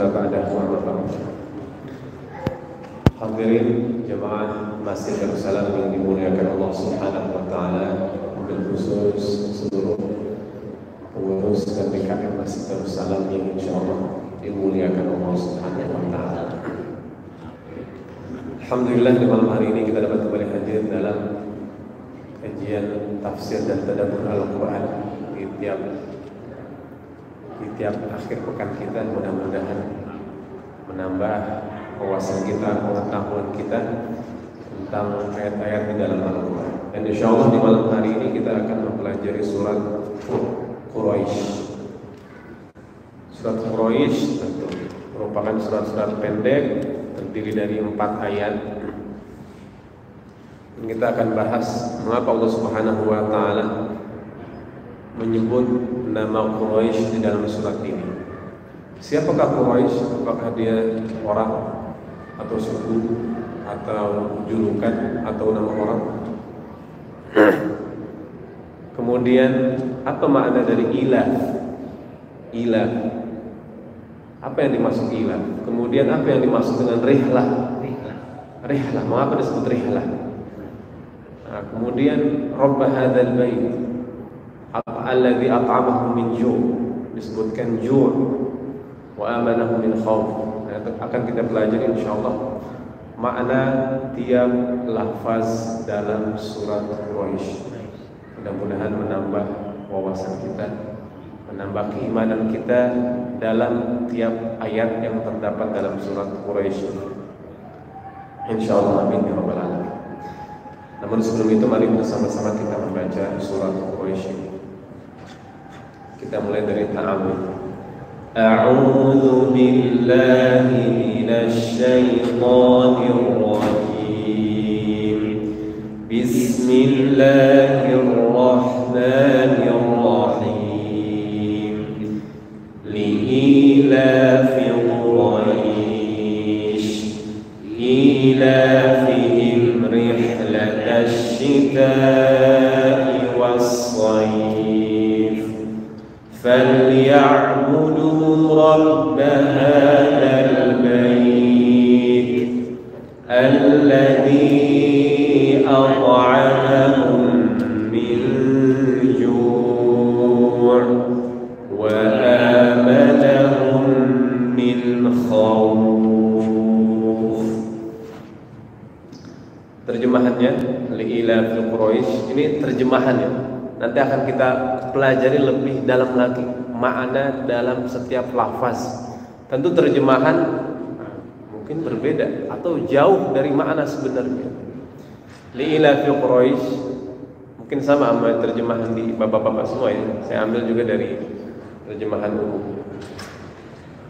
wala ba'dahu wa ba'd. Hadirin jemaah Masjid Darussalam yang dimuliakan Allah Subhanahu wa taala, wabil khusus seluruh pengurus dan PKM Masjid Darussalam yang insyaallah dimuliakan Allah Subhanahu wa taala. Alhamdulillah di malam hari ini kita dapat kembali hadir dalam kajian tafsir dan tadabbur Al-Quran di tiap akhir pekan kita. Mudah-mudahan menambah wawasan kita, pengetahuan kita tentang ayat-ayat di dalam Al-Quran. Dan insyaallah di malam hari ini kita akan mempelajari surat Quraisy. Surat Quraisy tentu merupakan surat-surat pendek terdiri dari 4 ayat. Kita akan bahas mengapa Allah Subhanahu wa taala menyebut nama Quraisy di dalam surat ini. Siapakah Quraisy? Apakah dia orang atau suku atau julukan atau nama orang? Kemudian apa makna dari ilah? Ilah. Apa yang dimaksud ilah? Kemudian apa yang dimaksud dengan rihlah? Rihlah. Mengapa disebut rihlah? Nah, kemudian Rabb hadzal bait alladzi at'amahum min ju', disebutkan ju' wa amanahum min khauf. Akan kita pelajari insyaallah makna tiap lafaz dalam surat Quraisy. Mudah-mudahan menambah wawasan kita, menambah keimanan kita dalam tiap ayat yang terdapat dalam surat Quraisy. Insyaallah amin ya rabbal alamin. Namun sebelum itu mari bersama-sama kita membaca surat Quraisy. Kita mulai dari ta'awudz. A'udzu billahi minasy syaithanir rajim. Bismillahirrahmanirrahim. Li'ilafi Quraisy ilafihim rihlatasy syita'i was-shayf فليعبدوا رب هذا البيت الذي أطعمهم من جوع وآمنهم من خوف. Terjemahannya li'ilafil Quraisy. Ini terjemahannya. Nanti akan kita pelajari lebih dalam lagi makna dalam setiap lafaz. Tentu terjemahan mungkin berbeda atau jauh dari makna sebenarnya. Li'ilafil Quraisy mungkin sama terjemahan di bapak-bapak semua ya. Saya ambil juga dari terjemahan umum.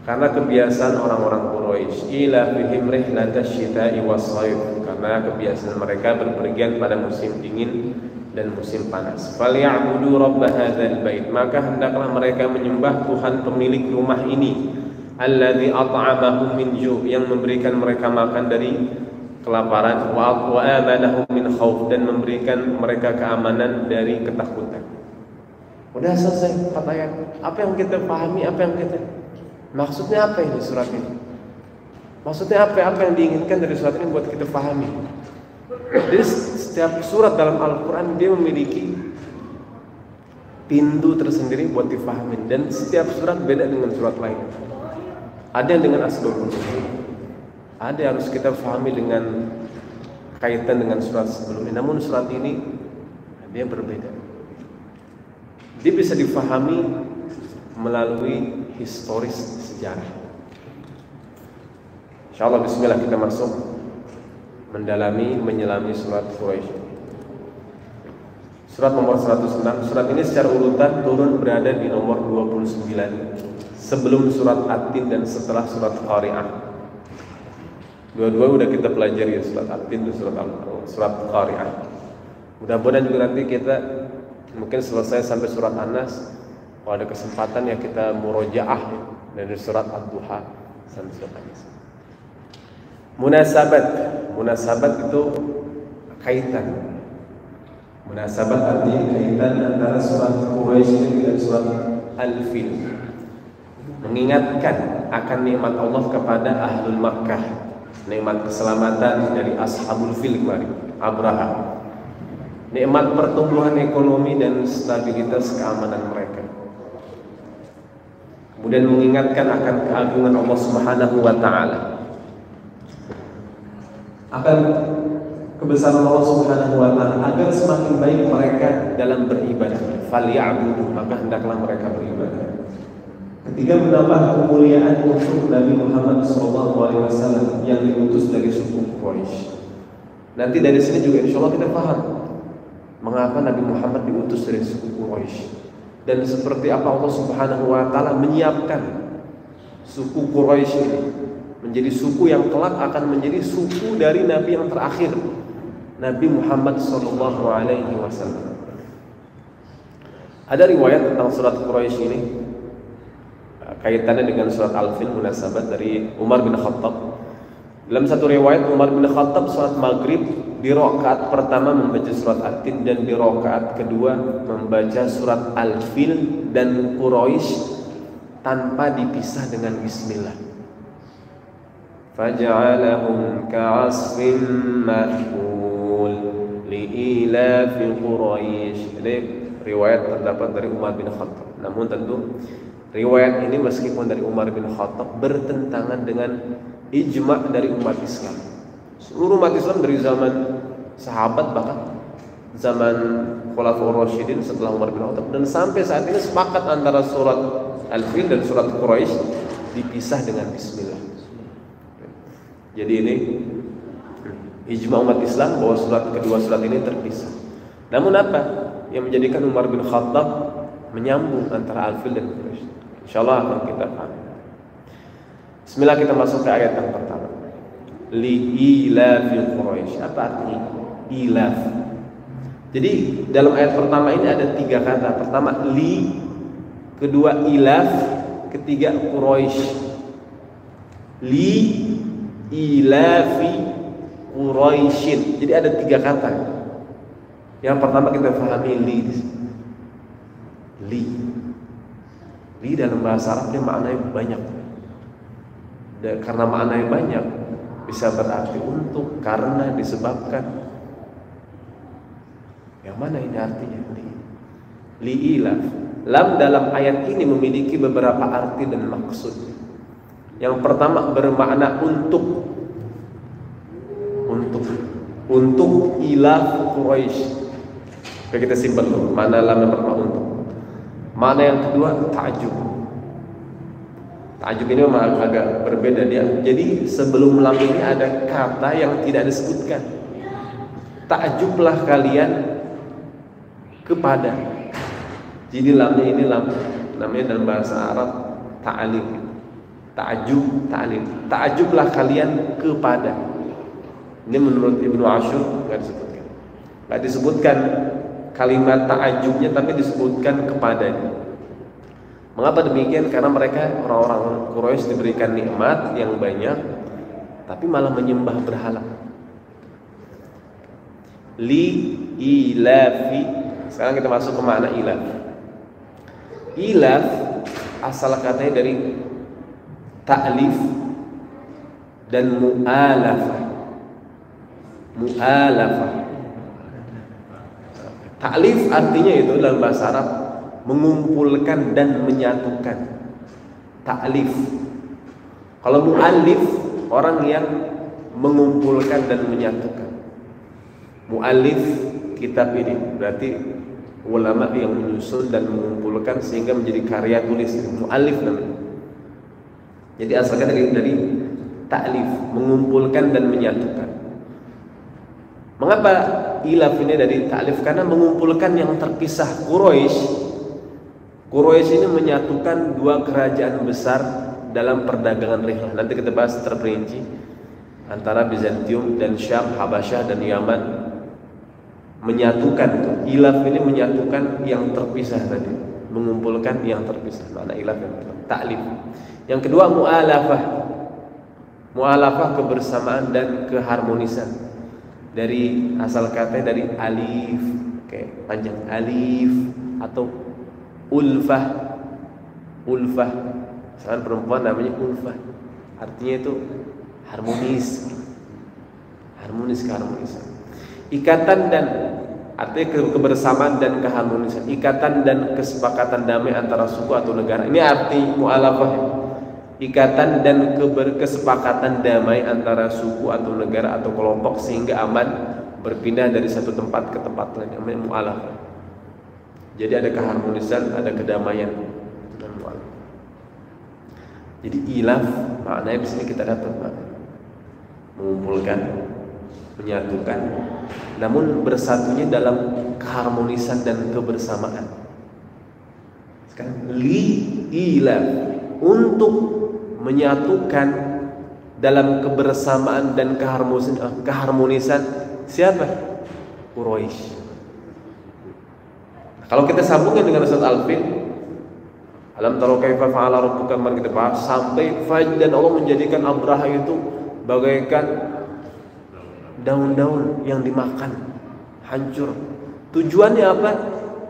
Karena kebiasaan orang-orang Quraisy, ilafihim rihlatasy syita'i was-shayf, karena kebiasaan mereka berpergian pada musim dingin dan musim panas. Falyabudu rabb hadzal bait, maka hendaklah mereka menyembah Tuhan pemilik rumah ini, alladzi at'amahum min ju', yang memberikan mereka makan dari kelaparan, wa amanahum min khauf, dan memberikan mereka keamanan dari ketakutan. Udah selesai 4 ayat. Apa yang kita pahami, apa yang kita maksudnya apa ini surat ini? Maksudnya apa yang diinginkan dari surat ini buat kita pahami? Jadi setiap surat dalam Al-Quran dia memiliki pintu tersendiri buat difahami, dan setiap surat beda dengan surat lain. Ada yang dengan aslul nuzul, ada yang harus kita pahami dengan kaitan dengan surat sebelumnya. Namun surat ini dia berbeda. Dia bisa difahami melalui historis sejarah. Insyaallah bismillah kita masuk menyelami surat Quraisy. Surat nomor 106. Surat ini secara urutan turun berada di nomor 29 sebelum surat At-Tin dan setelah surat Qari'ah. Dua-dua udah kita pelajari ya, surat At-Tin dan surat Qari'ah. Mudah-mudahan juga nanti kita mungkin selesai sampai surat An-Nas. Kalau ada kesempatan ya kita murojaah dari surat Ad-Duha sampai surat An-Nas. Munasabat itu kaitan. Munasabat artinya kaitan antara surat Quraisy dengan surat Al-Fil. Mengingatkan akan nikmat Allah kepada ahlul Makkah, nikmat keselamatan dari ashabul fil kemarin, Abraha, nikmat pertumbuhan ekonomi dan stabilitas keamanan mereka. Kemudian mengingatkan akan keagungan Allah Subhanahu wa taala, akan kebesaran Allah Subhanahu wa taala, agar semakin baik mereka dalam beribadah. Falyabudu, maka hendaklah mereka beribadah. Ketiga, menambah kemuliaan untuk Nabi Muhammad SAW yang diutus dari suku Quraisy. Nanti dari sini juga insya Allah kita paham mengapa Nabi Muhammad diutus dari suku Quraisy, dan seperti apa Allah Subhanahu wa taala menyiapkan suku Quraisy ini menjadi suku yang kelak akan menjadi suku dari Nabi yang terakhir, Nabi Muhammad SAW. Ada riwayat tentang surat Quraisy ini, kaitannya dengan surat Al-Fil, munasabat dari Umar bin Khattab. Dalam satu riwayat, Umar bin Khattab salat maghrib di rakaat pertama membaca surat At-Tin, dan di rakaat kedua membaca surat Al-Fil dan Quraisy tanpa dipisah dengan bismillah. Faj'alahum ka'asfin ma'kul li'ilafi Quraisy. Jadi riwayat terdapat dari Umar bin Khattab. Namun tentu riwayat ini meskipun dari Umar bin Khattab bertentangan dengan ijma' dari umat Islam. Seluruh umat Islam dari zaman sahabat, bahkan zaman Khulafaur Rasyidin setelah Umar bin Khattab, dan sampai saat ini sepakat antara surat Al-Fil dan surat Quraisy dipisah dengan bismillah. Jadi ini ijma' umat Islam bahwa kedua surat ini terpisah. Namun apa yang menjadikan Umar bin Khattab menyambung antara Al-Fil dan Quraisy? Insyaallah akan kita paham. Bismillah, kita masuk ke ayat yang pertama. Li-ilafi Quraisy. Apa artinya ilaf? Jadi dalam ayat pertama ini ada 3 kata. Pertama li, kedua ilaf, ketiga Quraisy. Li ilafi Quraisyin. Jadi ada 3 kata. Yang pertama kita pahami li. Li dalam bahasa Arab dia maknanya banyak. Dan karena maknanya banyak, bisa berarti untuk, karena, disebabkan. Yang mana ini artinya? Li ilaf. Lam dalam ayat ini memiliki beberapa arti dan maksud. Yang pertama bermakna untuk ilaf Quraisy. Oke, kita simpan dulu. Mana lam yang pertama untuk. Mana yang kedua ta'ajub. Ta'ajub ini memang agak berbeda dia. Jadi sebelum lam ini ada kata yang tidak disebutkan. Ta'ajublah kalian kepada. Jadi lamnya ini lam, namanya dalam bahasa Arab ta'alim. Ta'ajub, ta'alim. Ta'ajublah kalian kepada. Ini menurut Ibnu Ashur nggak disebutkan. Nggak disebutkan kalimat ta'ajubnya, tapi disebutkan kepadanya. Mengapa demikian? Karena mereka orang-orang Quraisy diberikan nikmat yang banyak, tapi malah menyembah berhala. Li ilafi. Sekarang kita masuk ke makna ilaf. Ilaf asal katanya dari ta'lif dan mu'alafah. Mu'alafah. Ta'lif artinya itu dalam bahasa Arab mengumpulkan dan menyatukan. Ta'lif. Kalau mu'allif, orang yang mengumpulkan dan menyatukan. Mu'allif kitab ini berarti ulama yang menyusun dan mengumpulkan sehingga menjadi karya tulis. Mu'allif namanya. Jadi asalnya dari ta'lif, mengumpulkan dan menyatukan. Mengapa ilaf ini dari ta'lif? Karena mengumpulkan yang terpisah. Quraisy ini menyatukan 2 kerajaan besar dalam perdagangan rihlah. Nanti kita bahas terperinci antara Bizantium dan Syam, Habasyah dan Yaman. Menyatukan, ilaf ini menyatukan yang terpisah tadi, mengumpulkan yang terpisah. Makna ilaf yang ta'lif. Yang kedua mu'alafah. Mu'alafah kebersamaan dan keharmonisan. Dari asal kata dari alif, kayak panjang alif, atau ulfah. Misalkan perempuan namanya ulfah, artinya itu harmonis, keharmonisan. Ikatan dan artinya kebersamaan dan keharmonisan, ikatan dan kesepakatan damai antara suku atau negara. Ini arti mu'alafah. Ikatan dan kesepakatan damai antara suku atau negara atau kelompok sehingga aman berpindah dari satu tempat ke tempat lain, namanya mu'alafah. Jadi ada keharmonisan, ada kedamaian. Jadi ilaf maknanya di sini kita dapat mengumpulkan, menyatukan, namun bersatunya dalam keharmonisan dan kebersamaan. Sekarang ilaf untuk menyatukan dalam kebersamaan dan keharmonisan siapa? Quraisy. Kalau kita sambungkan dengan surat Al-Fil, alam tara kaifa fa'ala rabbuka man kita bahas sampai dan Allah menjadikan Abraha itu bagaikan daun-daun yang dimakan, hancur. Tujuannya apa?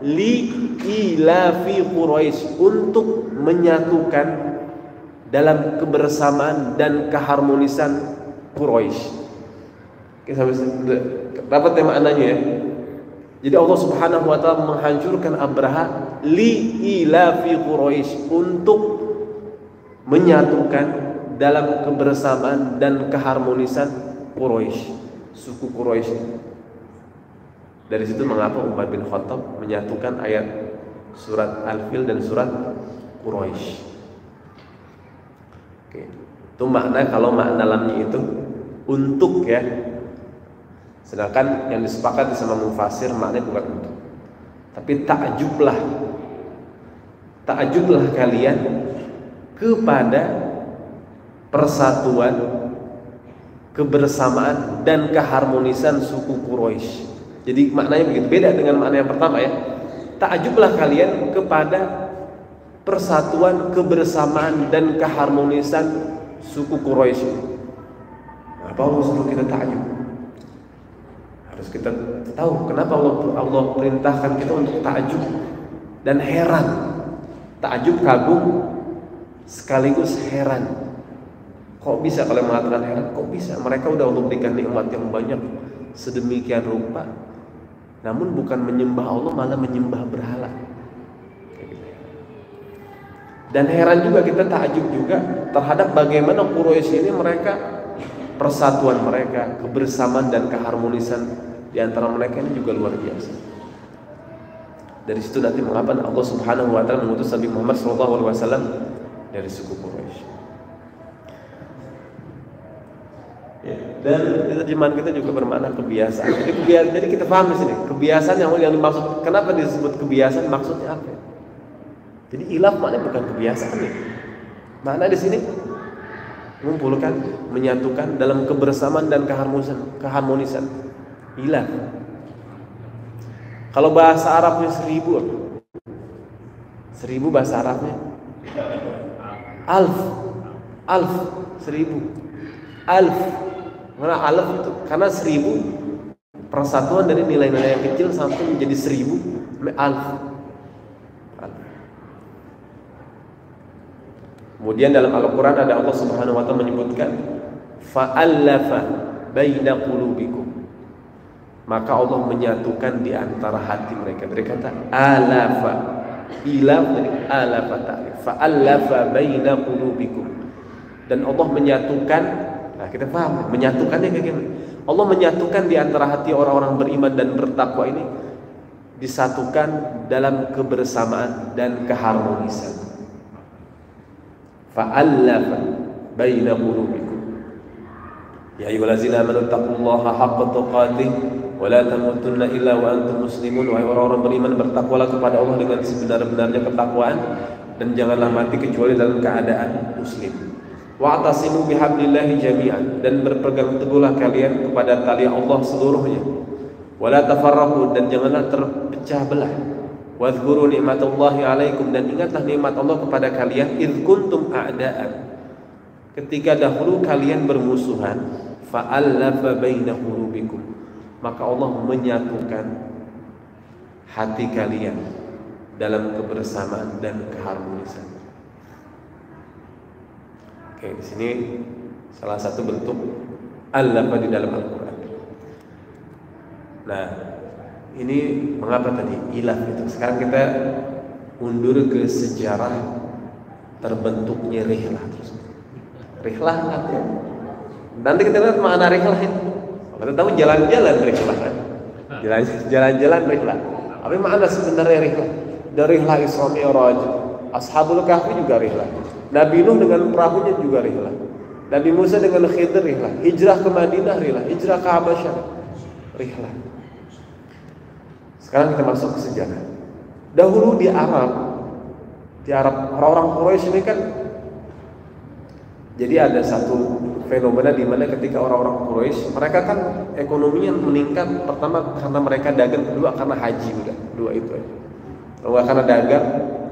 Li ilafi Quraisy, untuk menyatukan dalam kebersamaan dan keharmonisan Quraisy. Kita dapat maknanya ya. Jadi Allah Subhanahu wa taala menghancurkan Abraha li ilafi Quraisy, untuk menyatukan dalam kebersamaan dan keharmonisan Quraisy, suku Quraisy. Dari situ mengapa Umar bin Khattab menyatukan ayat surat Al-Fil dan surat Quraisy. Oke. Itu makna, kalau makna lamnya itu untuk ya. Sedangkan yang disepakati sama mufasir maknanya bukan untuk, tapi takjublah kalian kepada persatuan, kebersamaan dan keharmonisan suku Quraisy. Jadi maknanya begitu, beda dengan makna yang pertama ya. Takjublah kalian kepada persatuan, kebersamaan dan keharmonisan suku Quraisy. Apa Allah suruh kita takjub? Harus kita tahu kenapa Allah perintahkan kita untuk takjub dan heran. Takjub, kagum, sekaligus heran. Kok bisa kalian mengatakan heran? Kok bisa? Mereka udah Allah berikan nikmat yang banyak sedemikian rupa, namun bukan menyembah Allah, malah menyembah berhala. Dan heran juga kita, takjub juga terhadap bagaimana Quraisy ini mereka, persatuan mereka, kebersamaan dan keharmonisan di antara mereka ini juga luar biasa. Dari situ nanti mengapa Allah Subhanahu wa taala mengutus Nabi Muhammad SAW dari suku Quraisy. Ya, dan terjemahan kita juga bermakna kebiasaan. Jadi kita paham di sini kebiasaan yang dimaksud. Kenapa disebut kebiasaan? Maksudnya apa? Jadi ilaf maknanya bukan kebiasaan ya. Makna di sini mengumpulkan, menyatukan dalam kebersamaan dan keharmonisan. Ilaf. Kalau bahasa Arabnya 1000 bahasa Arabnya alf 1000. Mana alf itu? Karena 1000 persatuan dari nilai-nilai yang kecil sampai menjadi 1000 alf. Kemudian dalam Al-Quran ada Allah Subhanahu wa taala menyebutkan fa'allafa baina qulubikum, maka Allah menyatukan di antara hati mereka. Mereka kata alafa, ilaf dari alafa ta'rif, fa'allafa baina qulubikum, dan Allah menyatukan. Nah kita paham menyatukannya kayak gimana? Allah menyatukan di antara hati orang-orang beriman dan bertakwa ini, disatukan dalam kebersamaan dan keharmonisan. Fa'allafa baina qulubikum ya ayyuhallazina amanu taqullaha haqqa tuqatih wa la tamutunna illa wa antum muslimun. Wahai orang-orang beriman, bertakwalah kepada Allah dengan sebenar-benarnya ketakwaan, dan janganlah mati kecuali dalam keadaan muslim. Wa'tasimu bihablillahi jami'an, dan berpegang teguhlah kalian kepada tali Allah seluruhnya. Wa la tafarraqu, dan janganlah terpecah belah. Wadhkuru ni'matallahi alaikum, dan ingatlah nikmat Allah kepada kalian. Idh kuntum a'da'an, ketika dahulu kalian bermusuhan. Fa'allafa baina qulubikum, maka Allah menyatukan hati kalian dalam kebersamaan dan keharmonisan. Oke, di sini salah satu bentuk al-lafa di dalam Al-Quran. Nah, ini mengapa tadi ilaf itu? Sekarang kita mundur ke sejarah terbentuknya rihlah. Rihlah apa? Nanti kita lihat makna rihlah itu. Kita tahu jalan-jalan rihlah kan? Jalan-jalan rihlah. Apa makna sebenarnya rihlah? Dari rihlah Isra Mi'raj, Ashabul Kahfi juga rihlah. Nabi Nuh dengan perahunya juga rihlah. Nabi Musa dengan Khidir rihlah. Hijrah ke Madinah rihlah. Hijrah ke Habasyah rihlah. Sekarang kita masuk ke sejarah. Dahulu di Arab orang-orang Quraisy ini kan, jadi ada satu fenomena di mana ketika orang-orang Quraisy, mereka kan ekonominya meningkat, pertama karena mereka dagang, kedua karena haji, udah dua itu aja. Kalau karena dagang,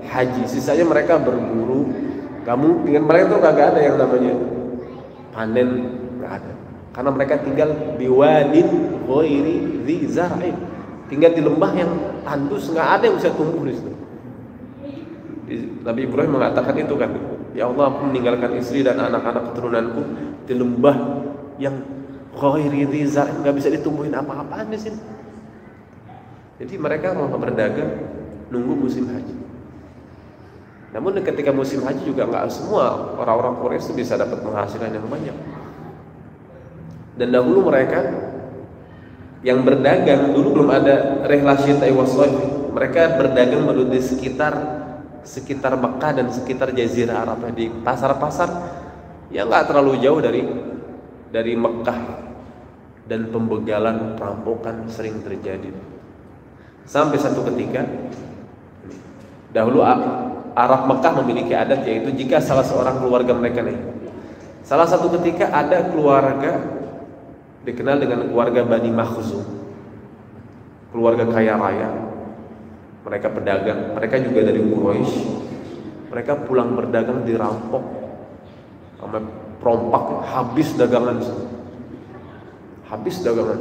haji, sisanya mereka berburu. Kamu dengan mereka tuh kagak ada yang namanya panen, nggak ada, karena mereka tinggal di wadin ghairi dzi zar'in, tinggal di lembah yang tandus, nggak ada yang bisa tumbuh di situ. Nabi Ibrahim mengatakan itu kan, ya Allah, aku meninggalkan istri dan anak-anak keturunanku di lembah yang ghairi dzi zar'in, nggak bisa ditumbuhin apa-apaan di sini. Jadi mereka mau berdagang nunggu musim haji. Namun ketika musim haji juga nggak semua orang-orang Quraisy bisa dapat penghasilan yang banyak. Dan dahulu mereka yang berdagang, dulu belum ada rihlah syita'i was-shayf. Mereka berdagang di sekitar Mekah dan sekitar Jazirah Arab, di pasar-pasar yang nggak terlalu jauh dari Mekah, dan pembegalan, perampokan sering terjadi. Sampai satu ketika, dahulu Arab Mekah memiliki adat, yaitu jika salah seorang keluarga mereka nih, salah satu ketika ada keluarga dikenal dengan keluarga Bani Makhzum, keluarga kaya raya, mereka pedagang, mereka juga dari Quraisy, mereka pulang berdagang dirampok sama perompak, habis dagangan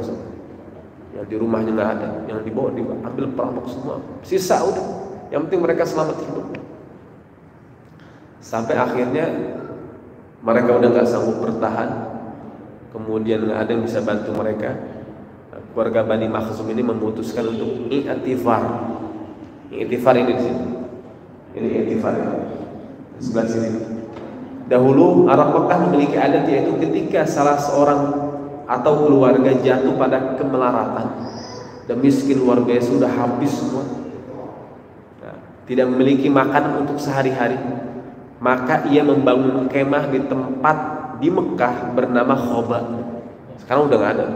semua. Yang di rumahnya nggak ada, yang dibawa diambil perampok semua, sisa udah, yang penting mereka selamat hidup. Sampai akhirnya mereka udah nggak sanggup bertahan, kemudian nggak ada yang bisa bantu mereka. Keluarga Bani Makhzum ini memutuskan untuk i'tifar. I'tifar ini di sini. Ini i'tifar ini. Di sebelah sini. Dahulu Arab Mekah memiliki adat, yaitu ketika salah seorang atau keluarga jatuh pada kemelaratan dan miskin, luar biasa, sudah habis semua, tidak memiliki makanan untuk sehari-hari, maka ia membangun kemah di tempat di Mekah bernama Khoba. Sekarang udah nggak ada.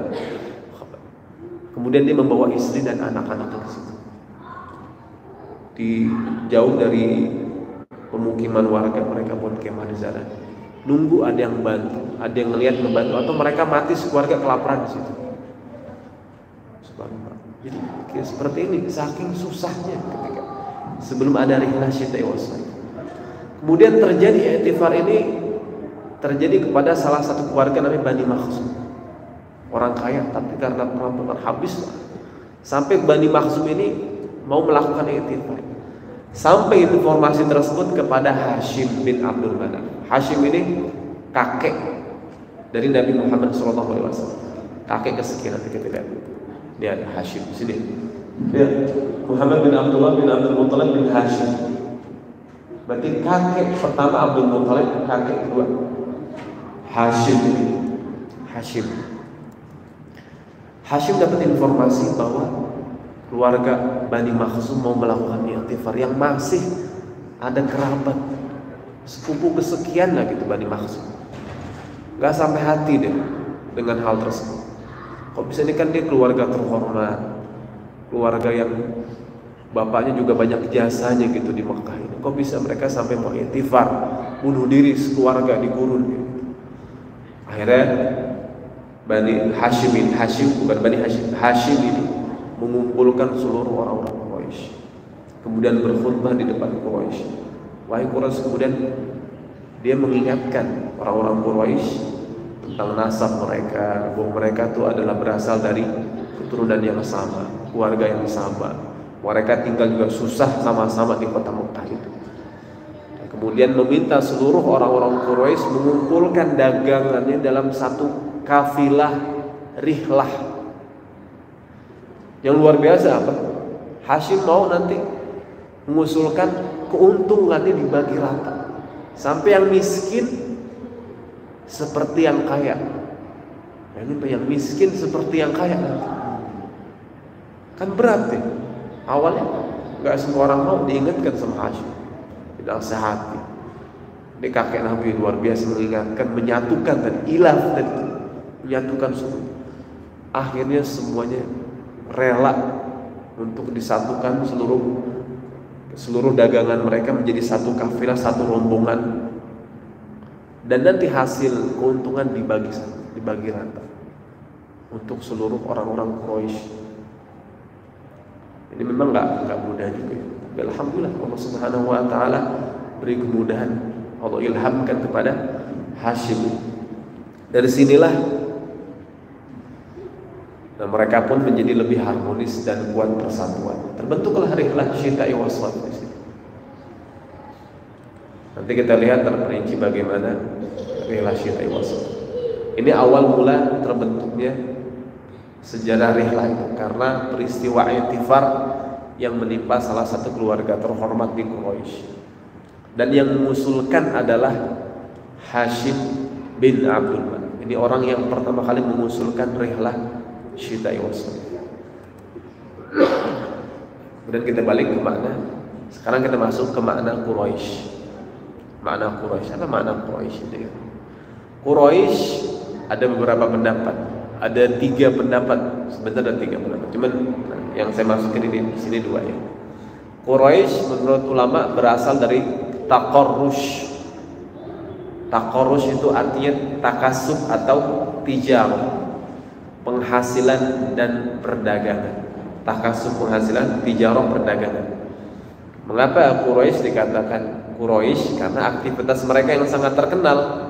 Kemudian dia membawa istri dan anak-anaknya ke situ, jauh dari pemukiman warga. Mereka buat kemah di sana, nunggu ada yang bantu, ada yang ngelihat membantu, atau mereka mati sekeluarga kelaparan di situ. Subhanallah. Jadi seperti ini, saking susahnya ketika sebelum ada rihlah syita'i was-shayf. Kemudian terjadi i'tifar ini terjadi kepada salah satu keluarga namanya Bani Makhzum, orang kaya, tapi karena perampokan habis. Sampai Bani Makhzum ini mau melakukan i'tifar, sampai informasi tersebut kepada Hashim bin Abdul Manaf. Hashim ini kakek dari Nabi Muhammad SAW, kakek kesekian. Nanti kita lihat, dia ada Hashim di sini. Ya, Muhammad bin Abdullah bin Abdul Muttalib bin Hashim. Berarti kakek pertama Abdul Muttalib, kakek kedua Hashim. Hashim dapat informasi bahwa keluarga Bani Makhzum mau melakukan i'tifar, yang masih ada kerabat sepupu kesekian lah gitu Bani Makhzum. Gak sampai hati deh dengan hal tersebut. Kok bisa, ini kan dia keluarga terhormat, keluarga yang bapaknya juga banyak jasanya gitu di Mekah ini. Kok bisa mereka sampai mau i'tifar, bunuh diri sekeluarga di gurun gitu. Akhirnya Bani Hashim ini mengumpulkan seluruh orang-orang Quraisy, kemudian berkhutbah di depan Quraisy. Wahai Quraisy, kemudian dia mengingatkan orang-orang Quraisy tentang nasab mereka, bahwa mereka itu adalah berasal dari keturunan yang sama, keluarga yang sama. Mereka tinggal juga susah sama-sama di kota Mekah itu. Kemudian meminta seluruh orang-orang Quraisy mengumpulkan dagangannya dalam satu kafilah rihlah. Yang luar biasa apa? Hashim mau nanti mengusulkan keuntungannya dibagi rata, sampai yang miskin seperti yang kaya. Yang miskin seperti yang kaya nanti. Kan berat ya. Awalnya nggak semua orang mau diingatkan sama Hashim. Tidak sehati. Ini kakek Nabi luar biasa mengingatkan, menyatukan dan ilaf dan menyatukan semua. Akhirnya semuanya rela untuk disatukan, seluruh dagangan mereka menjadi satu kafilah, satu rombongan, dan nanti hasil keuntungan dibagi rata untuk seluruh orang-orang Quraisy. Ini memang nggak mudah juga. Alhamdulillah Allah Subhanahu wa taala beri kemudahan. Allah ilhamkan kepada Hashim. Dari sinilah mereka pun menjadi lebih harmonis dan kuat persatuan. Terbentuklah rihlah Syita'i was-Shayf di sini. Nanti kita lihat terperinci bagaimana rihlah Syita'i was-Shayf. Ini awal mula terbentuknya sejarah rihlah itu karena peristiwa I'tifar yang menimpa salah satu keluarga terhormat di Quraisy, dan yang mengusulkan adalah Hashim bin Abdul Muttalib. Ini orang yang pertama kali mengusulkan rihlah Syita'i was-Shayf. Kemudian kita balik ke makna. Sekarang kita masuk ke makna Quraisy. Makna Quraisy, apa makna Quraisy itu? Quraisy ada beberapa pendapat. Ada 3 pendapat. Sebenarnya ada 3 pendapat. Cuman yang saya masukin di sini 2 ya. Quraisy menurut ulama berasal dari taqarrush. Taqarrush itu artinya takasub atau tijarah, penghasilan dan perdagangan. Takasub penghasilan, tijarah perdagangan. Mengapa Quraisy dikatakan Quraisy? Karena aktivitas mereka yang sangat terkenal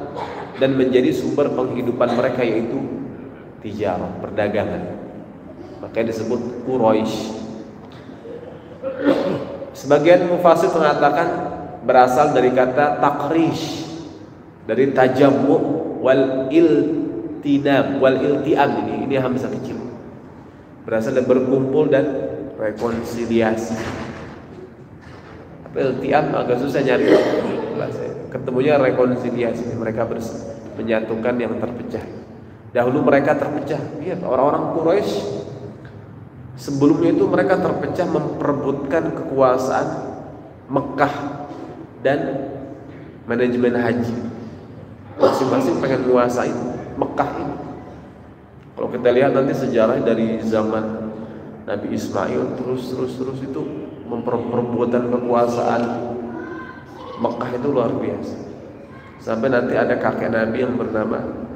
dan menjadi sumber penghidupan mereka yaitu tijarah, perdagangan. Makanya disebut Quraisy. Sebagian mufassir mengatakan berasal dari kata takrish, dari tajammu wal iltinam. Wal iltiam ini hamzah kecil, berasal dari berkumpul dan rekonsiliasi. Apa iltiam agak susah nyari bahasa. Ketemunya rekonsiliasi, mereka menyatukan yang terpecah. Dahulu mereka terpecah. Iya, orang-orang Quraisy sebelumnya itu mereka terpecah memperebutkan kekuasaan Mekah dan manajemen haji. Masing-masing pengen menguasai Mekah ini. Kalau kita lihat nanti sejarah dari zaman Nabi Ismail terus itu memperebutkan kekuasaan Mekah itu luar biasa. Sampai nanti ada kakek Nabi yang bernama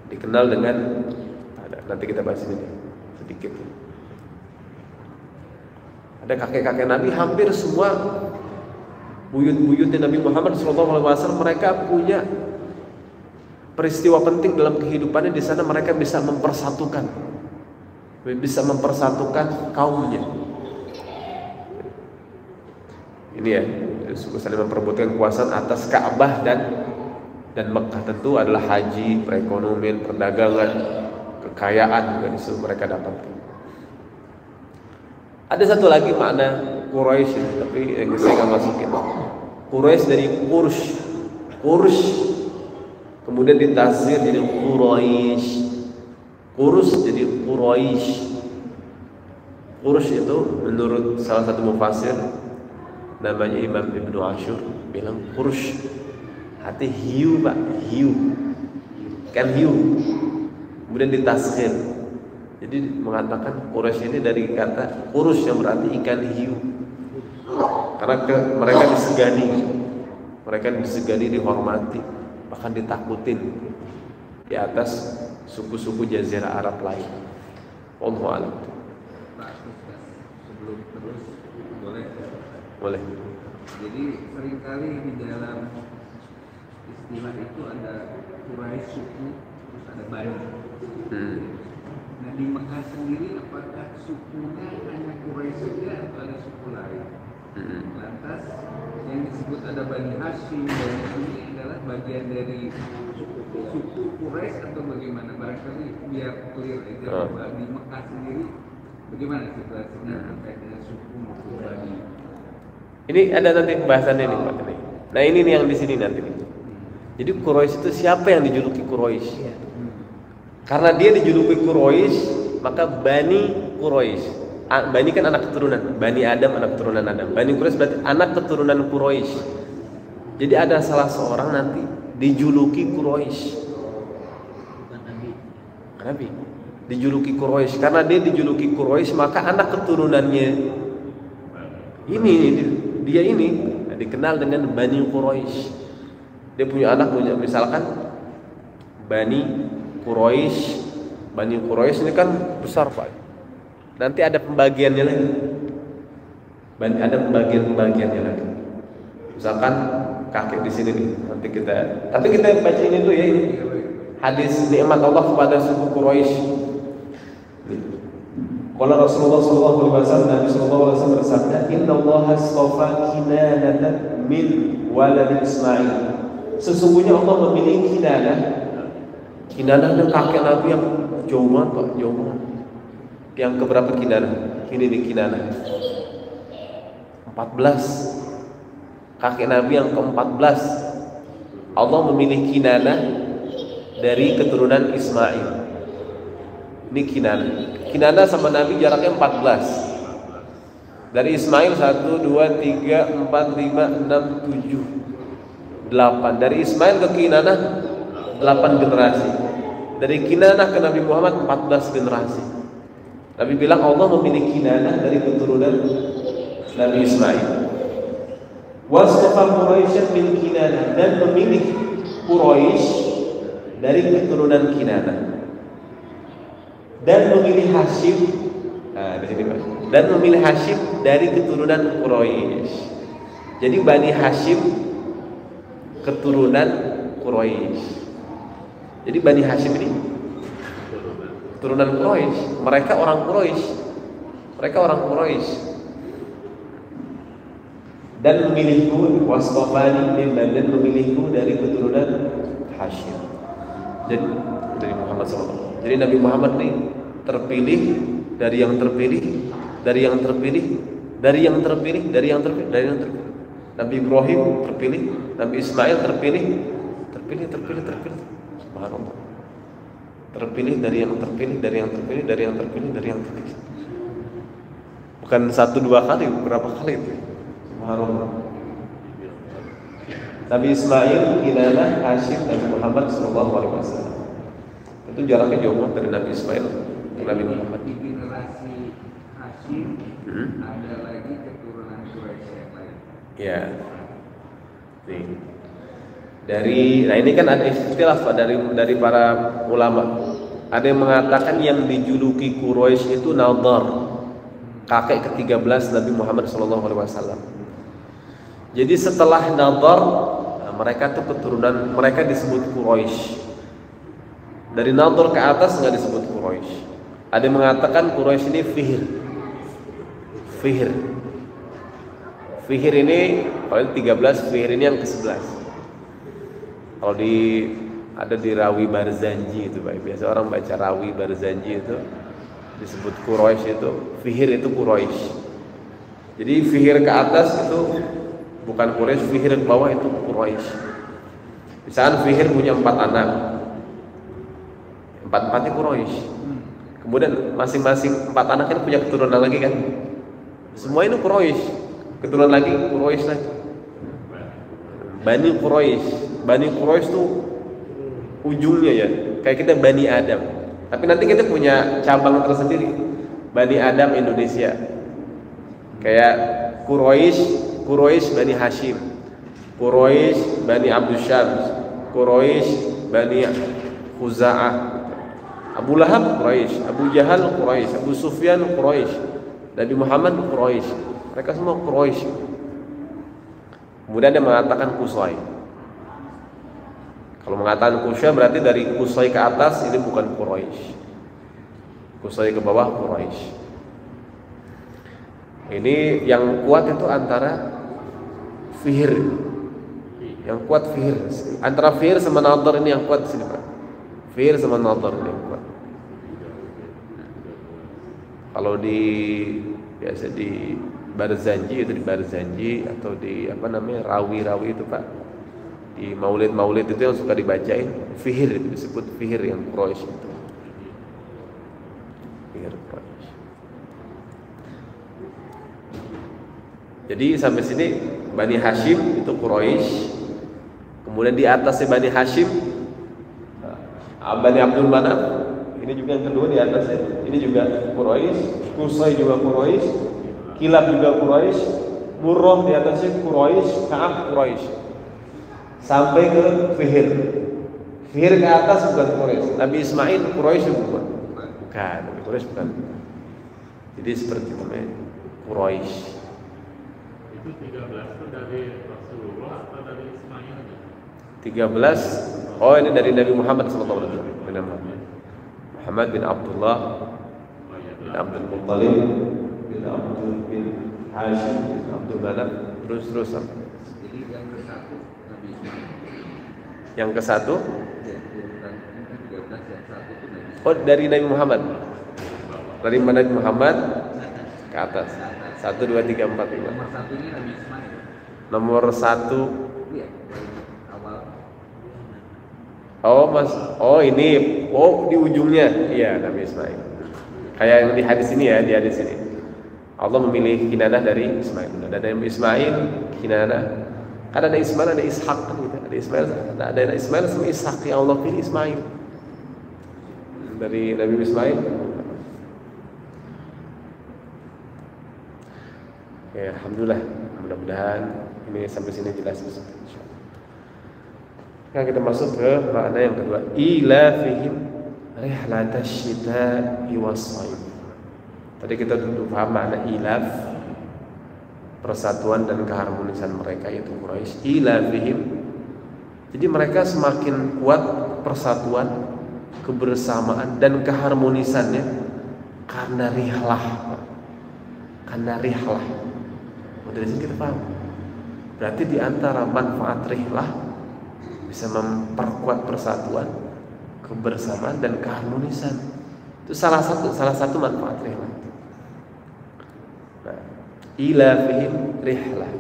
dikenal dengan, nanti kita bahas ini sedikit. Ada kakek-kakek Nabi, hampir semua buyut-buyutnya Nabi Muhammad SAW, mereka punya peristiwa penting dalam kehidupannya. Di sana mereka bisa mempersatukan kaumnya. Ini ya, saling memperebutkan kekuasaan atas Ka'bah dan Mekah. Tentu adalah haji, perekonomian, perdagangan, kekayaan juga disuruh mereka dapatkan. Ada satu lagi makna Quraisy, tapi yang saya nggak masukin. Quraisy dari Qursh, kemudian ditafsir jadi Quraisy. Qursh jadi Quraisy. Qursh itu menurut salah satu mufassir namanya Imam Ibnu Ashur bilang Qursh arti hiu, Pak, hiu. Kan hiu. Kemudian ditaskhir. Jadi mengatakan Quraisy ini dari kata Qursh yang berarti ikan hiu. Karena mereka disegani, dihormati, bahkan ditakutin di atas suku-suku Jazirah Arab lain. Wallahu a'lam. Sebelum terus Boleh. Jadi seringkali di dalam istilah itu ada Quraisy suku, terus ada Bani. Nah di Mekah sendiri apakah sukunya hanya Quraisy saja atau ada suku lain? Lantas yang disebut ada Bani Hashim, Bani ini adalah bagian dari suku Quraisy atau bagaimana? Barangkali biar clear aja. Di Mekah sendiri bagaimana situasinya terkait dengan suku maupun Bani? Ini ada nanti pembahasannya nih Pak. Nah ini nih yang di sini nanti nih. Jadi Quraisy itu siapa yang dijuluki Quraisy? Karena dia dijuluki Quraisy, maka Bani Quraisy. Bani kan anak keturunan, Bani Adam anak keturunan Adam. Bani Quraisy berarti anak keturunan Quraisy. Jadi ada salah seorang nanti dijuluki Quraisy. Nabi dijuluki Quraisy. Karena dia dijuluki Quraisy, maka anak keturunannya ini dia ini dikenal dengan Bani Quraisy. Dia punya anak, punya misalkan Bani Quraisy. Bani Quraisy ini kan besar Pak. Nanti ada pembagiannya lagi. Ada pembagiannya lagi. Misalkan kakek di sini nih. Tapi kita baca ini dulu ya, ini hadis nikmat Allah kepada suku Quraisy. Qala Rasulullah sallallahu alaihi wasallam, Nabi sallallahu alaihi wasallam bersabda, "Inna Allah astafa Kinanah min walad Ismail." Sesungguhnya Allah memilih Kinanah. Kinanah itu kakek Nabi yang jauh banget, jauh banget. Yang keberapa Kinanah? Ini nih Kinanah 14. Kakek Nabi yang ke-14. Allah memilih Kinanah dari keturunan Ismail. Ini Kinanah. Kinanah sama Nabi jaraknya 14. Dari Ismail 1, 2, 3, 4, 5, 6, 7, 8. Dari Ismail ke Kinanah 8 generasi. Dari Kinanah ke Nabi Muhammad 14 generasi. Nabi bilang Allah memilih Kinanah dari keturunan Nabi Ismail. Wastafa Quraisy min Kinanah, dan memilih Quraisy dari keturunan Kinanah. Dan memilih Hashim, di sini Pak. Dan memilih Hashim dari keturunan Quraisy. Jadi Bani Hashim keturunan Quraisy. Jadi Bani Hashim ini keturunan Quraisy. Mereka orang Quraisy. Dan memilihku wastafani dan memilihku dari keturunan Hashim. Jadi dari Muhammad SAW. Jadi Nabi Muhammad nih terpilih dari yang terpilih, dari yang terpilih, dari yang terpilih, dari yang terpilih, dari yang terpilih. Nabi Ibrahim terpilih, Nabi Ismail terpilih. Subhanallah. Terpilih dari yang terpilih, dari yang terpilih, dari yang terpilih, dari yang terpilih. Bukan 1-2 kali, berapa kali itu? Subhanallah. Nabi Ismail, Kinanah, Hashim, Nabi Muhammad SAW. Itu jaraknya jauh banget dari Nabi Ismail ke Nabi Muhammad. Di generasi Hashim ada lagi keturunan Quraisy yang lain. Ya. Nah ini kan ada ikhtilaf dari para ulama. Ada yang mengatakan yang dijuluki Quraisy itu Nadar, kakek ke-13 Nabi Muhammad SAW. Jadi setelah Nadar, mereka tuh keturunan, mereka disebut Quraisy. Dari Nadar ke atas nggak disebut Quraisy. Ada yang mengatakan Quraisy ini Fihr ini paling 13, Fihr ini yang ke-11. Kalau ada di Rawi Barzanji itu, biasa orang baca Rawi Barzanji itu disebut Quraisy itu, Fihr itu Quraisy. Jadi Fihr ke atas itu bukan Quraisy, Fihr ke bawah itu Quraisy. Misalkan Fihr punya 4 anak, 4-4-nya Quraisy. Kemudian masing-masing 4 anak ini punya keturunan lagi kan? Semua ini Quraisy. Keturunan lagi Quraisy lagi. Bani Quraisy tuh ujungnya ya, kayak kita Bani Adam. Tapi nanti kita punya cabang tersendiri. Bani Adam Indonesia. Kayak Quraisy Bani Hashim, Quraisy Bani Abdul Syams, Quraisy Bani Khuza'ah. Abu Lahab Quraisy, Abu Jahal Quraisy, Abu Sufyan Quraisy, Nabi Muhammad Quraisy. Mereka semua Quraisy. Kemudian dia mengatakan Qusay. Kalau mengatakan Qusay berarti dari Qusay ke atas ini bukan Quraisy. Qusay ke bawah Quraisy. Ini yang kuat itu antara Fihr. Yang kuat Fihr. Antara Fihr sama Nadhr ini yang kuat di sini, Pak. Fihr sama Nadhr ini yang kuat. Kalau biasa di Barzanji itu di Barzanji atau di rawi-rawi itu, Pak. Di maulid-maulid itu yang suka dibacain Fihr, itu disebut Fihr yang Quraisy itu. Fihr Quraisy. Jadi sampai sini Bani Hashim itu Quraisy. Kemudian di atasnya Bani Hashim Bani Abdul Manaf. Ini juga yang kedua di atasnya. Ini juga Quraisy. Qusay juga Quraisy. Kilab juga Quraisy. Murrah di atasnya Quraisy. Ka'ab Quraisy. Sampai ke Fihr. Fihr ke atas bukan Quraisy. Nabi Ismail Quraisy bukan. Bukan, Nabi Quraisy bukan. Jadi seperti itu Quraisy. Itu 13 itu dari Rasulullah atau dari Ismail? 13. Oh, ini dari Nabi Muhammad SAW. Muhammad bin Abdullah bin Abdul Muttalib bin Abdul bin Hashim bin Abdul Manaf, terus sampai. Jadi yang ke satu Nabi Ismail. Yang ke satu? Ya, urutan 13 yang satu itu Nabi Ismail. Oh, dari Nabi Muhammad. Dari Nabi Muhammad ke atas. 1, 2, 3, 4, 5. Nomor satunya Nabi Ismail. Nomor 1. Iya, dari awal. Oh ini. Oh, di ujungnya. Iya, Nabi Ismail. Kayak yang di hadis ini ya, di hadis ini. Allah memilih Kinanah dari Ismail. Ada Nabi Ismail, Kinanah. Kan ada Ismail, ada Ishak kan gitu. Ada Ismail sama Ishak, yang Allah pilih Ismail. Dari Nabi Ismail. Ya, alhamdulillah. Mudah-mudahan ini sampai sini jelas. Nah, kita masuk ke makna yang kedua. Ila fihim rihlatash syita'i was-shaif. Tadi kita dulu paham makna ilaf, persatuan dan keharmonisan mereka yaitu Quraisy. Ila fihim. Jadi mereka semakin kuat persatuan, kebersamaan dan keharmonisannya karena rihlah. Karena rihlah. Dari sini kita paham. Berarti di antara manfaat rihlah bisa memperkuat persatuan, kebersamaan dan keharmonisan. Itu salah satu manfaat rihlah. Nah, ila fihim rihlah.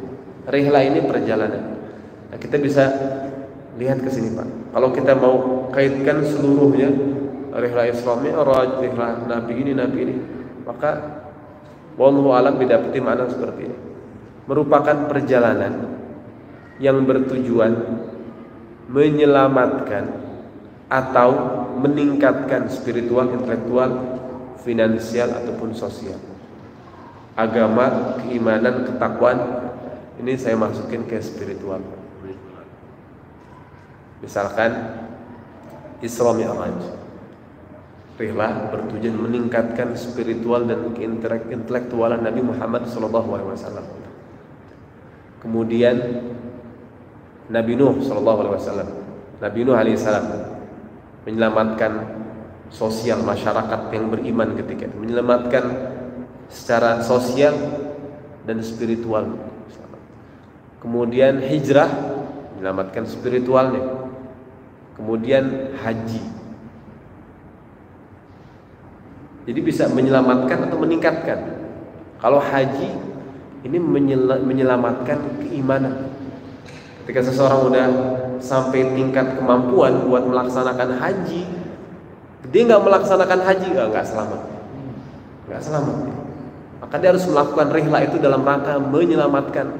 Rihlah ini perjalanan. Nah, kita bisa lihat ke sini, Pak. Kalau kita mau kaitkan seluruhnya, rihlah Isra Mi'raj, rihlah Nabi ini, maka wallahu alam didapati makna seperti ini. Merupakan perjalanan yang bertujuan menyelamatkan atau meningkatkan spiritual, intelektual, finansial ataupun sosial, agama, keimanan, ketakwaan. Ini saya masukin ke spiritual. Misalkan Isra Mi'raj, rihlah bertujuan meningkatkan spiritual dan intelektualan Nabi Muhammad SAW. Kemudian Nabi Nuh SAW, Nabi Nuh alaihissalam menyelamatkan sosial masyarakat yang beriman ketika itu, menyelamatkan secara sosial dan spiritual. Kemudian hijrah, menyelamatkan spiritualnya. Kemudian haji. Jadi bisa menyelamatkan atau meningkatkan. Kalau haji ini menyelamatkan keimanan. Ketika seseorang udah sampai tingkat kemampuan buat melaksanakan haji, dia nggak melaksanakan haji, nggak selamat. Maka dia harus melakukan rihlah itu dalam rangka menyelamatkan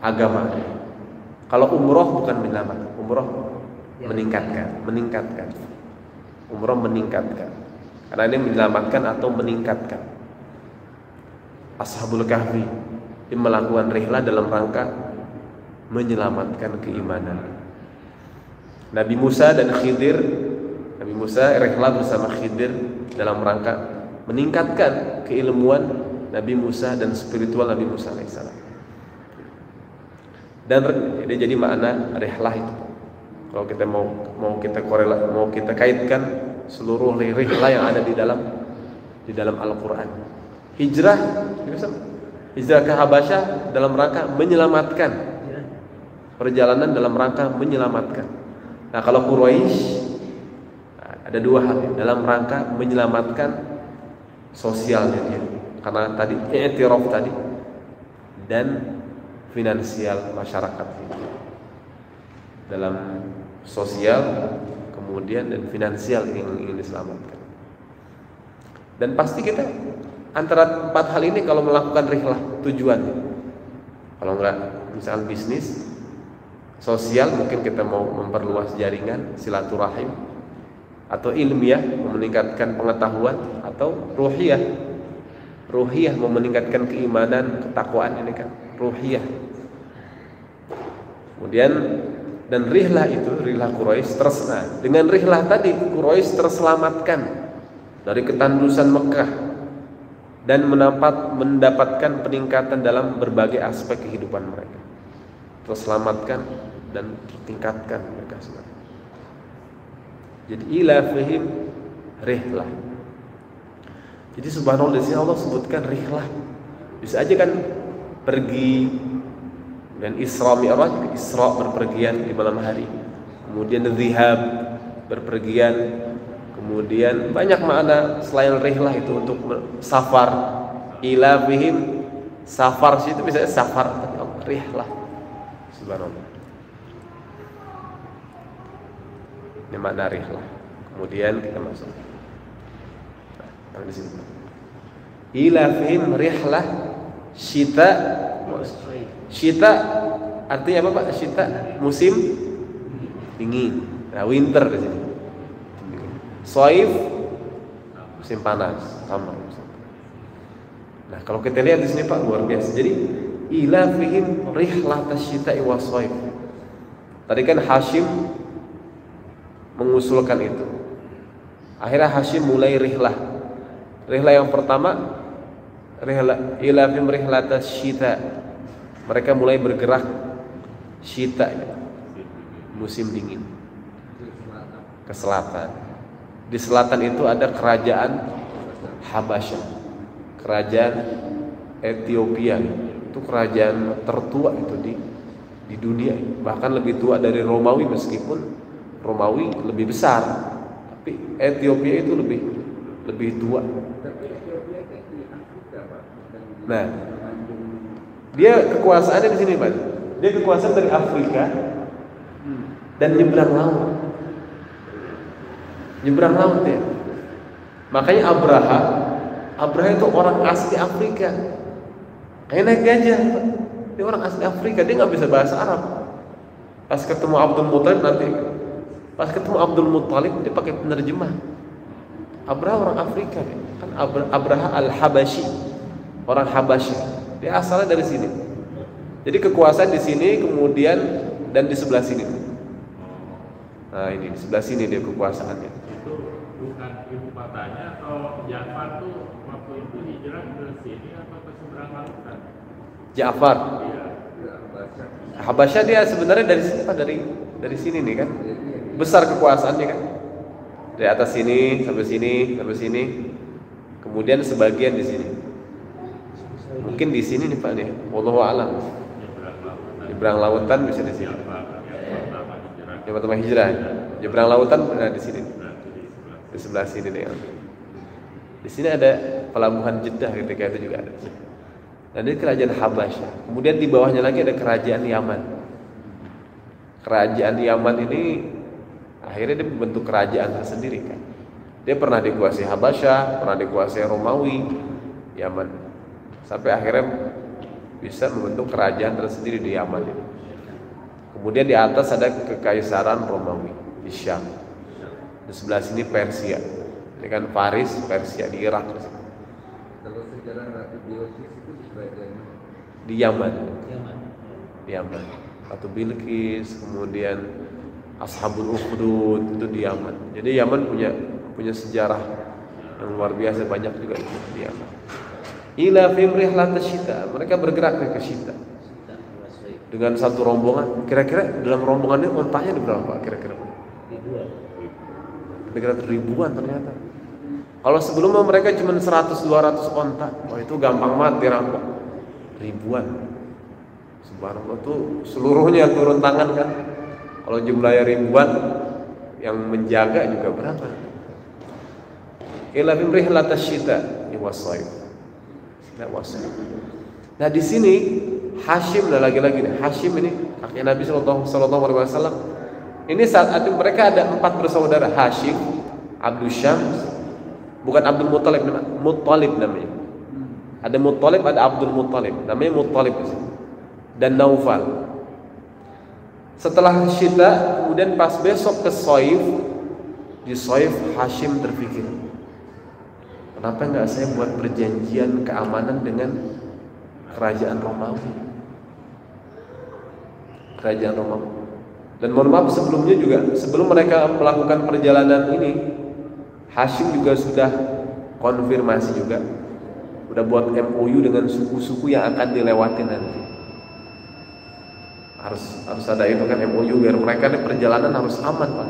agama. Kalau umroh bukan menyelamatkan, umroh meningkatkan. Umroh meningkatkan. Karena ini menyelamatkan atau meningkatkan. Ashabul Kahfi ini melakukan rihlah dalam rangka menyelamatkan keimanan. Nabi Musa dan Khidir, Nabi Musa rihlah bersama Khidir dalam rangka meningkatkan keilmuan Nabi Musa dan spiritual Nabi Musa alaihissalam. Dan jadi makna rihlah itu. Kalau kita mau kita kaitkan seluruh rihlah yang ada di dalam Al-Qur'an. Hijrah Hijrah ke Habasyah dalam rangka menyelamatkan, perjalanan dalam rangka menyelamatkan. Nah, kalau Quraisy ada dua hal dalam rangka menyelamatkan sosialnya dia, karena tadi i'tiraf tadi, dan finansial masyarakat dalam sosial, kemudian dan finansial yang ingin diselamatkan. Dan pasti kita antara empat hal ini kalau melakukan rihlah tujuannya, kalau enggak misalkan bisnis, sosial mungkin kita mau memperluas jaringan silaturahim, atau ilmiah meningkatkan pengetahuan, atau ruhiyah mau meningkatkan keimanan, ketakwaan, ini kan ruhiyah. Kemudian dan rihlah itu, rihlah Quraisy tersenang. Dengan rihlah tadi Quraisy terselamatkan dari ketandusan Mekah dan mendapatkan peningkatan dalam berbagai aspek kehidupan mereka. Terselamatkan dan tertingkatkan mereka semua. Jadi ila fihim rihlah. Jadi subhanallah, di sini Allah sebutkan rihlah. Bisa aja kan pergi dan Isra Mi'raj, Isra berpergian di malam hari, kemudian dzihab berpergian, kemudian banyak makna selain rihlah itu untuk safar. Ila fihim safar, situ bisa safar, rihlah. Subhanallah. Ini makna rihlah. Kemudian kita masuk. Nah, di sini. Ila fihim rihlah syita. Syita artinya apa Pak? Syita musim dingin. Nah, winter di sini. Shaif musim panas, summer. Nah, kalau kita lihat di sini Pak, luar biasa. Jadi ila fihim rihlat asy-syita'i wa shaif. Tadi kan Hashim mengusulkan itu. Akhirnya Hashim mulai rihlah. Rihlah yang pertama rihlah ila fihim rihlat asy-syita'. Mereka mulai bergerak syita, musim dingin, ke selatan. Di selatan itu ada kerajaan Habasyah, kerajaan Ethiopia. Itu kerajaan tertua itu di dunia, bahkan lebih tua dari Romawi, meskipun Romawi lebih besar, tapi Ethiopia itu lebih tua. Nah, dia kekuasaannya di sini Pak. Dia kekuasaan dari Afrika dan nyebrang laut. Nyebrang laut ya. Makanya Abraha itu orang asli Afrika. Kayak naik gajah Pak. Dia orang asli Afrika, dia nggak bisa bahasa Arab. Pas ketemu Abdul Muttalib dia pakai penerjemah. Abraha orang Afrika kan, Abraha al-Habashi, orang Habasyi. Dia asalnya dari sini. Jadi kekuasaan di sini, kemudian dan di sebelah sini. Nah, ini di sebelah sini dia kekuasaannya. Itu bukan ibu kotanya, atau Ja'far tuh waktu itu hijrah ke sini atau ke seberang lautan? Ja'far. Iya. Habasyah dia sebenarnya dari sini Pak, dari sini nih kan. Besar kekuasaannya kan. Dari atas sini sampai sini sampai sini. Kemudian sebagian di sini. Mungkin di sini nih Pak nih, wallahu a'lam. Nyebrang lautan bisa di sini. Yang pertama hijrah. Nyebrang lautan di sini. Di sebelah sini nih. Di sini ada pelabuhan Jeddah ketika itu juga ada. Dan ini kerajaan Habasyah. Kemudian di bawahnya lagi ada kerajaan Yaman. Kerajaan Yaman ini akhirnya dia membentuk kerajaan tersendiri kan. Dia pernah dikuasai Habasyah, pernah dikuasai Romawi, Yaman. Sampai akhirnya bisa membentuk kerajaan tersendiri di Yaman ini. Kemudian di atas ada kekaisaran Romawi di Syam. Di sebelah sini Persia. Ini kan Faris, Persia di Irak. Kalau sejarah Ratu Bilqis itu di kerajaan di Yaman. Di Yaman. Ratu Bilqis, kemudian Ashabul Ukhdud itu di Yaman. Jadi Yaman punya sejarah yang luar biasa, banyak juga di Yaman. Ila fihim rihlat asy-syita. Mereka bergerak ke Syita dengan satu rombongan. Kira-kira dalam rombongan ini ontanya ada berapa kira-kira? Kira-kira ribuan ternyata. Kalau sebelumnya mereka cuma 100-200 onta, wah itu gampang banget dirampok. ribuan. Subhanallah, tuh seluruhnya turun tangan kan. Kalau jumlahnya ribuan, yang menjaga juga berapa? Ila bimrih latasyita iwasayf. Nah di sini Hashim, nah lagi-lagi nih Hashim ini kakek Nabi Sallallahu Alaihi Wasallam. Ini saat itu mereka ada 4 bersaudara, Hashim, Abdul Syams, bukan Abdul Muttalib, Muttalib namanya. Ada Muttalib, ada Abdul Muttalib, namanya Muttalib dan Naufal. Setelah Syita, kemudian pas besok ke Saif, di Saif Hashim terpikir, kenapa nggak saya buat perjanjian keamanan dengan kerajaan Romawi? Kerajaan Romawi. Dan mohon maaf sebelumnya juga, sebelum mereka melakukan perjalanan ini, Hashim juga sudah konfirmasi juga, udah buat MOU dengan suku-suku yang akan dilewati nanti. Harus ada itu kan MOU biar mereka di perjalanan harus aman, Pak.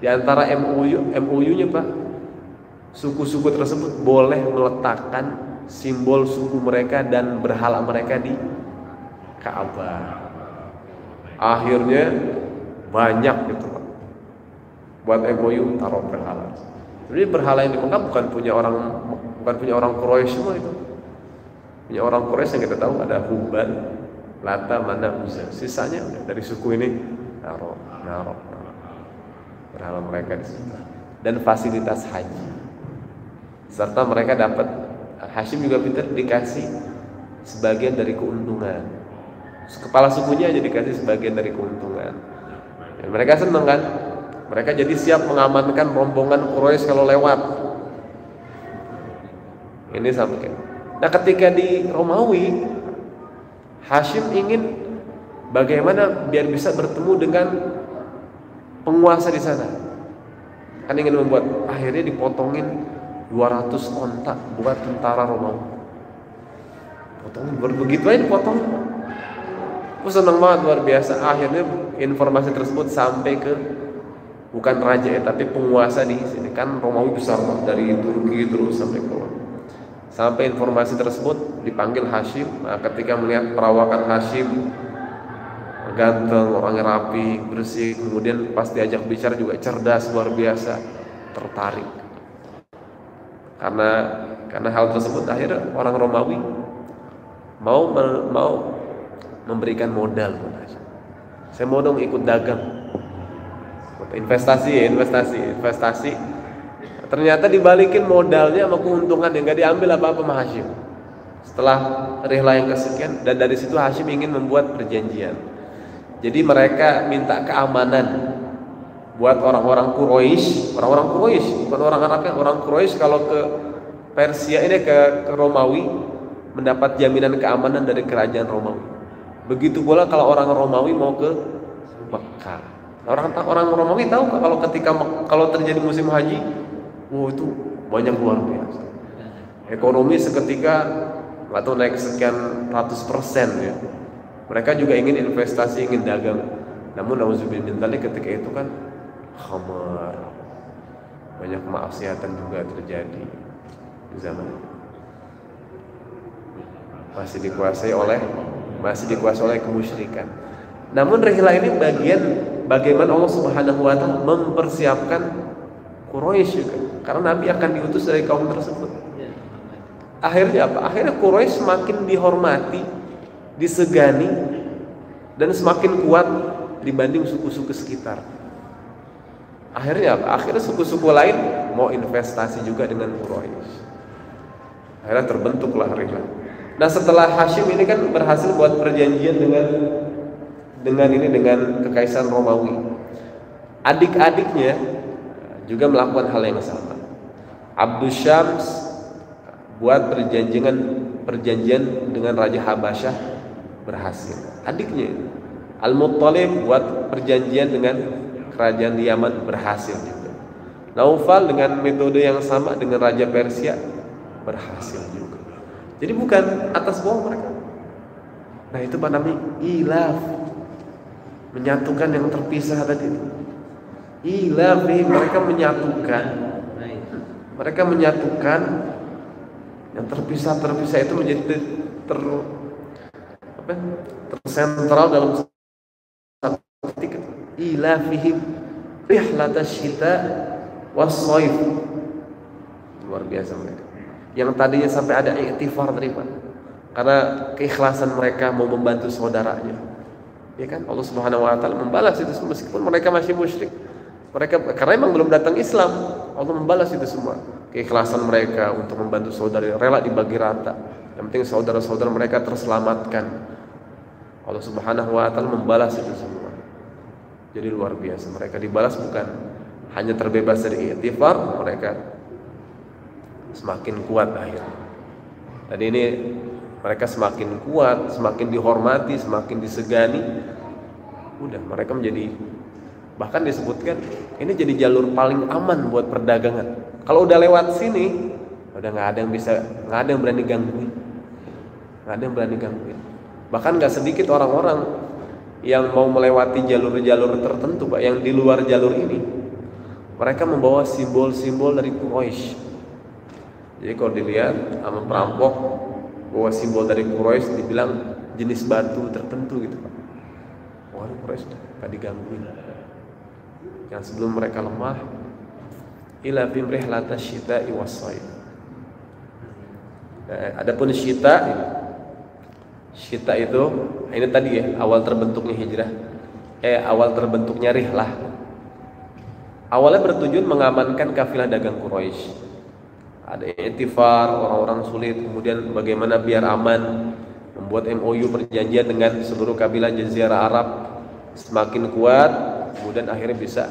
Di antara MOU-nya, Pak, suku-suku tersebut boleh meletakkan simbol suku mereka dan berhala mereka di Ka'bah. Akhirnya banyak gitu, Pak. Buat MOU taruh berhala. Jadi berhala yang di Mekah bukan punya orang Quraisy semua itu. Punya orang Quraisy yang kita tahu ada Hubal, Lata, Manat, Uzza. Sisanya udah dari suku ini naruh berhala mereka di situ. Dan fasilitas haji. Serta mereka dapat, Hashim juga pintar, dikasih sebagian dari keuntungan. Kepala sukunya aja dikasih sebagian dari keuntungan. Dan mereka senang kan? Mereka jadi siap mengamankan rombongan Quraisy kalau lewat. Ini sampai. Nah, ketika di Romawi, Hashim ingin bagaimana biar bisa bertemu dengan penguasa di sana. Kan ingin membuat, akhirnya dipotongin 200 ontak buat tentara Romawi. Potongin, begitu aja dipotong. Aku senang banget, luar biasa. Akhirnya informasi tersebut sampai ke bukan raja ya, tapi penguasa di sini. Kan Romawi besar dari Turki terus sampai ke luar. Sampai informasi tersebut dipanggil Hashim. Nah, ketika melihat perawakan Hashim ganteng, orangnya rapi, bersih, kemudian pas diajak bicara juga cerdas, luar biasa, tertarik. Karena hal tersebut akhirnya orang Romawi mau memberikan modal. Saya mau dong ikut dagang, investasi. Ternyata dibalikin modalnya sama keuntungan yang nggak diambil apa-apa sama Hashim. Setelah rihlah yang kesekian, dan dari situ Hashim ingin membuat perjanjian. Jadi mereka minta keamanan buat orang-orang Quraisy, bukan orang Arabnya, orang Quraisy kalau ke Persia ini ke Romawi mendapat jaminan keamanan dari kerajaan Romawi. Begitu pula kalau orang Romawi mau ke Mekah. Orang Romawi tahu kalau terjadi musim haji, itu banyak luar biasa. Ekonomi seketika atau naik sekian ratus persen ya. Mereka juga ingin investasi, ingin dagang. Namun nauzubillah min dzalik, ketika itu kan khamar, banyak kemaksiatan juga terjadi di zaman itu. Masih dikuasai oleh kemusyrikan. Namun rihlah ini bagian bagaimana Allah Subhanahu wa taala mempersiapkan Quraisy juga. Karena Nabi akan diutus dari kaum tersebut. Akhirnya apa? Akhirnya Quraisy semakin dihormati, disegani, dan semakin kuat dibanding suku-suku sekitar. Akhirnya apa? Akhirnya suku-suku lain mau investasi juga dengan Quraisy. Akhirnya terbentuklah rihlah. Nah, setelah Hashim ini kan berhasil buat perjanjian dengan kekaisaran Romawi. Adik-adiknya juga melakukan hal yang sama. Abdul Syams buat perjanjian dengan Raja Habasyah, berhasil. Adiknya Al-Muttalib buat perjanjian dengan kerajaan Yaman, berhasil juga. Naufal dengan metode yang sama dengan Raja Persia, berhasil juga. Jadi bukan atas bawah mereka. Nah, itu apa namanya? Ilaf, menyatukan yang terpisah tadi. Ilaf, mereka menyatukan yang terpisah itu menjadi tersentral dalam satu titik, ila fihim rihlatasy syita was-shaif. Luar biasa mereka. Yang tadinya sampai ada iktifar terima. Karena keikhlasan mereka mau membantu saudaranya. Ya kan? Allah Subhanahu wa taala membalas itu semua meskipun mereka masih musyrik. Mereka karena memang belum datang Islam, Allah membalas itu semua. Keikhlasan mereka untuk membantu saudara rela dibagi rata. Yang penting saudara-saudara mereka terselamatkan. Allah Subhanahu wa taala membalas itu semua. Jadi luar biasa. Mereka dibalas bukan hanya terbebas dari iktifar, mereka semakin kuat akhirnya. Dan ini mereka semakin kuat, semakin dihormati, semakin disegani. Udah mereka menjadi, bahkan disebutkan ini jadi jalur paling aman buat perdagangan. Kalau udah lewat sini, udah nggak ada yang berani gangguin, nggak ada yang berani gangguin. Bahkan nggak sedikit orang-orang yang mau melewati jalur-jalur tertentu, Pak, yang di luar jalur ini, mereka membawa simbol-simbol dari Quraisy. Jadi kalau dilihat sama perampok bawa simbol dari Quraisy, dibilang jenis batu tertentu gitu, Pak. Waduh, Quraisy gak digangguin. Yang sebelum mereka lemah, ila bim rihlatasy syita'i was-shaif. Adapun syita itu ini tadi ya, awal terbentuknya hijrah. Awal terbentuknya rihlah. Awalnya bertujuan mengamankan kafilah dagang Quraisy. Ada iktifar, orang-orang sulit, kemudian bagaimana biar aman, membuat MOU perjanjian dengan seluruh kabilah Jazirah Arab semakin kuat, kemudian akhirnya bisa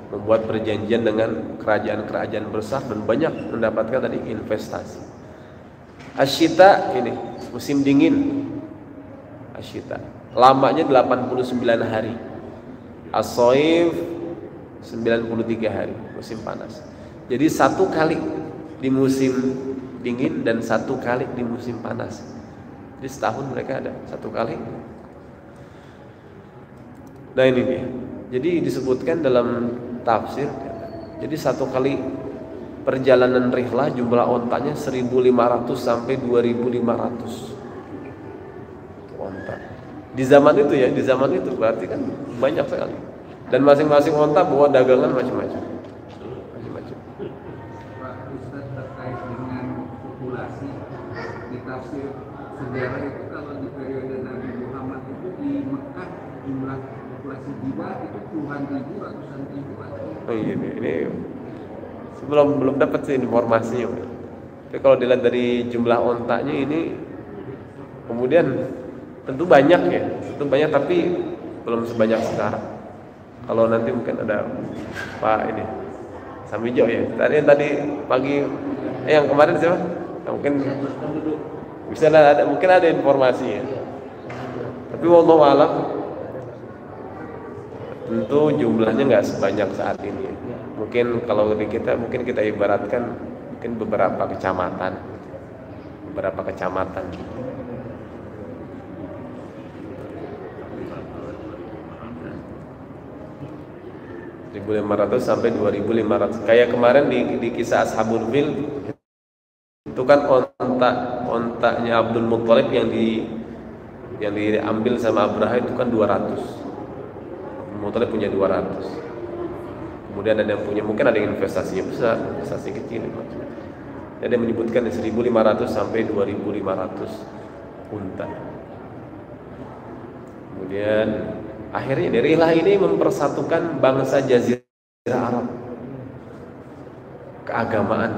membuat perjanjian dengan kerajaan-kerajaan besar dan banyak mendapatkan tadi investasi. Asyita ini musim dingin. Asyita lamanya 89 hari. As-shaif 93 hari, musim panas. Jadi satu kali di musim dingin dan satu kali di musim panas. Jadi setahun mereka ada satu kali. Nah ini dia. Jadi disebutkan dalam tafsir. Jadi satu kali perjalanan rihlah jumlah ontanya 1.500 sampai 2.500 onta. Di zaman itu ya, di zaman itu berarti kan banyak sekali. Dan masing-masing onta bawa dagangan macam-macam. Tafsir sejarah itu kalau di periode Nabi Muhammad itu di Mekah jumlah populasi jiwa itu puluhan ribu, ratusan ribu atau? Oh iya, ini belum dapat sih informasinya. Tapi kalau dilihat dari jumlah ontanya ini, kemudian tentu banyak ya, tapi belum sebanyak sekarang. Kalau nanti mungkin ada Pak ini Samijo ya, tadi pagi yang kemarin siapa? Mungkin bisa ada, mungkin ada informasinya. Tapi wallahu alam tentu jumlahnya nggak sebanyak saat ini. Mungkin kalau di kita, mungkin kita ibaratkan mungkin beberapa kecamatan. 1.500 sampai 2.500. Kayak kemarin di kisah Ashabul Fil itu kan ontanya Abdul Muttalib yang diambil sama Abraha itu kan 200. Abdul Muttalib punya 200. Kemudian ada yang punya, mungkin ada yang investasinya besar, investasi kecil. Jadi menyebutkan 1.500 sampai 2.500 unta. Kemudian akhirnya dari rihlah ini mempersatukan bangsa Jazirah Arab, keagamaan,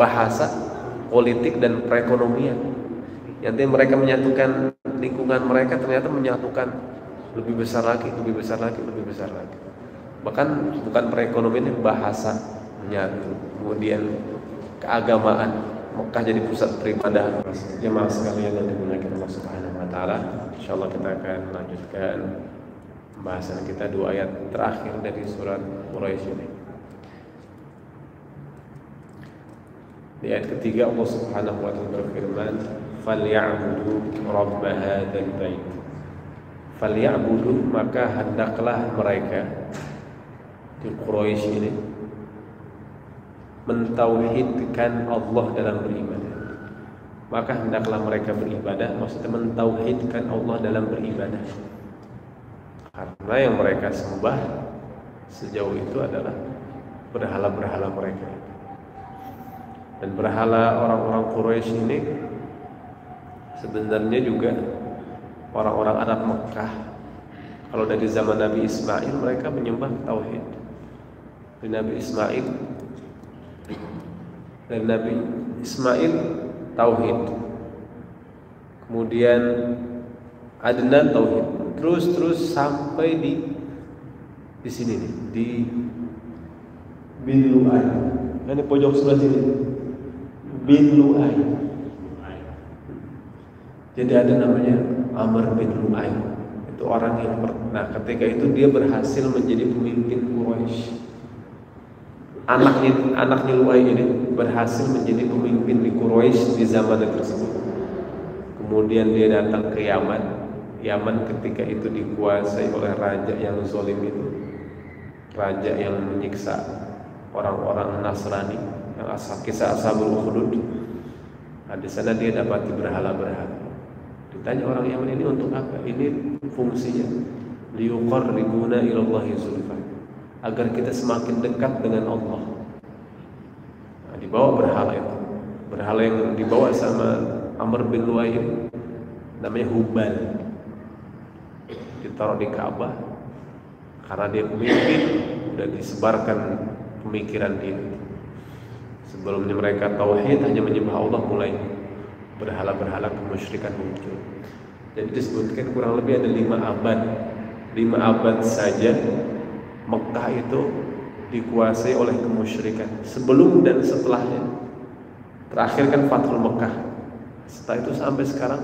bahasa, politik dan perekonomian. Yang mereka menyatukan lingkungan mereka, ternyata menyatukan lebih besar lagi. Bahkan bukan perekonomian, bahasa menyatu. Kemudian keagamaan, Mekah jadi pusat peribadahan. Jemaah sekalian yang dimuliakan Allah Subhanahu wa taala, insyaallah kita akan melanjutkan pembahasan kita 2 ayat terakhir dari surat Quraisy ini. Di ayat ketiga Allah Subhanahu wa taala berfirman, "Falyabudu rabb hadzal bait." Falyabudu, maka hendaklah mereka di Quraisy ini mentauhidkan Allah dalam beribadah. maka hendaklah mereka beribadah, maksudnya mentauhidkan Allah dalam beribadah. Karena yang mereka sembah sejauh itu adalah berhala-berhala mereka. Dan berhala orang-orang Quraisy ini sebenarnya juga orang-orang Arab Mekah. Kalau dari zaman Nabi Ismail mereka menyembah tauhid. Dari Nabi Ismail tauhid. Kemudian Adnan tauhid. Terus sampai di sini nih, di bin Lu'ay. Ini pojok sebelah sini. Bin Lu'ay. Jadi ada namanya Amr bin Lu'ay. Itu orang yang ketika itu dia berhasil menjadi pemimpin Quraisy. Anaknya Lu'ay ini berhasil menjadi pemimpin di Quraisy di zaman tersebut. Kemudian dia datang ke Yaman. Yaman ketika itu dikuasai oleh raja yang zalim itu, raja yang menyiksa orang-orang Nasrani, yang kisah Ashabul Ukhdud. Di sana dia dapati berhala-berhala. Ditanya orang Yaman, ini untuk apa? Ini fungsinya liyuqarribuna ilallahi zulfa, agar kita semakin dekat dengan Allah. Dibawa berhala itu. Berhala yang dibawa sama Amr bin Lu'ay namanya Hubal. Ditaruh di Ka'bah karena dia pemimpin, udah disebarkan pemikiran dia. Sebelumnya mereka tauhid hanya menyembah Allah, mulai berhala-berhala kemusyrikan muncul. Jadi disebutkan kurang lebih ada 5 abad saja Mekah itu dikuasai oleh kemusyrikan, sebelum dan setelahnya. Terakhir kan Fathul Mekah. Setelah itu sampai sekarang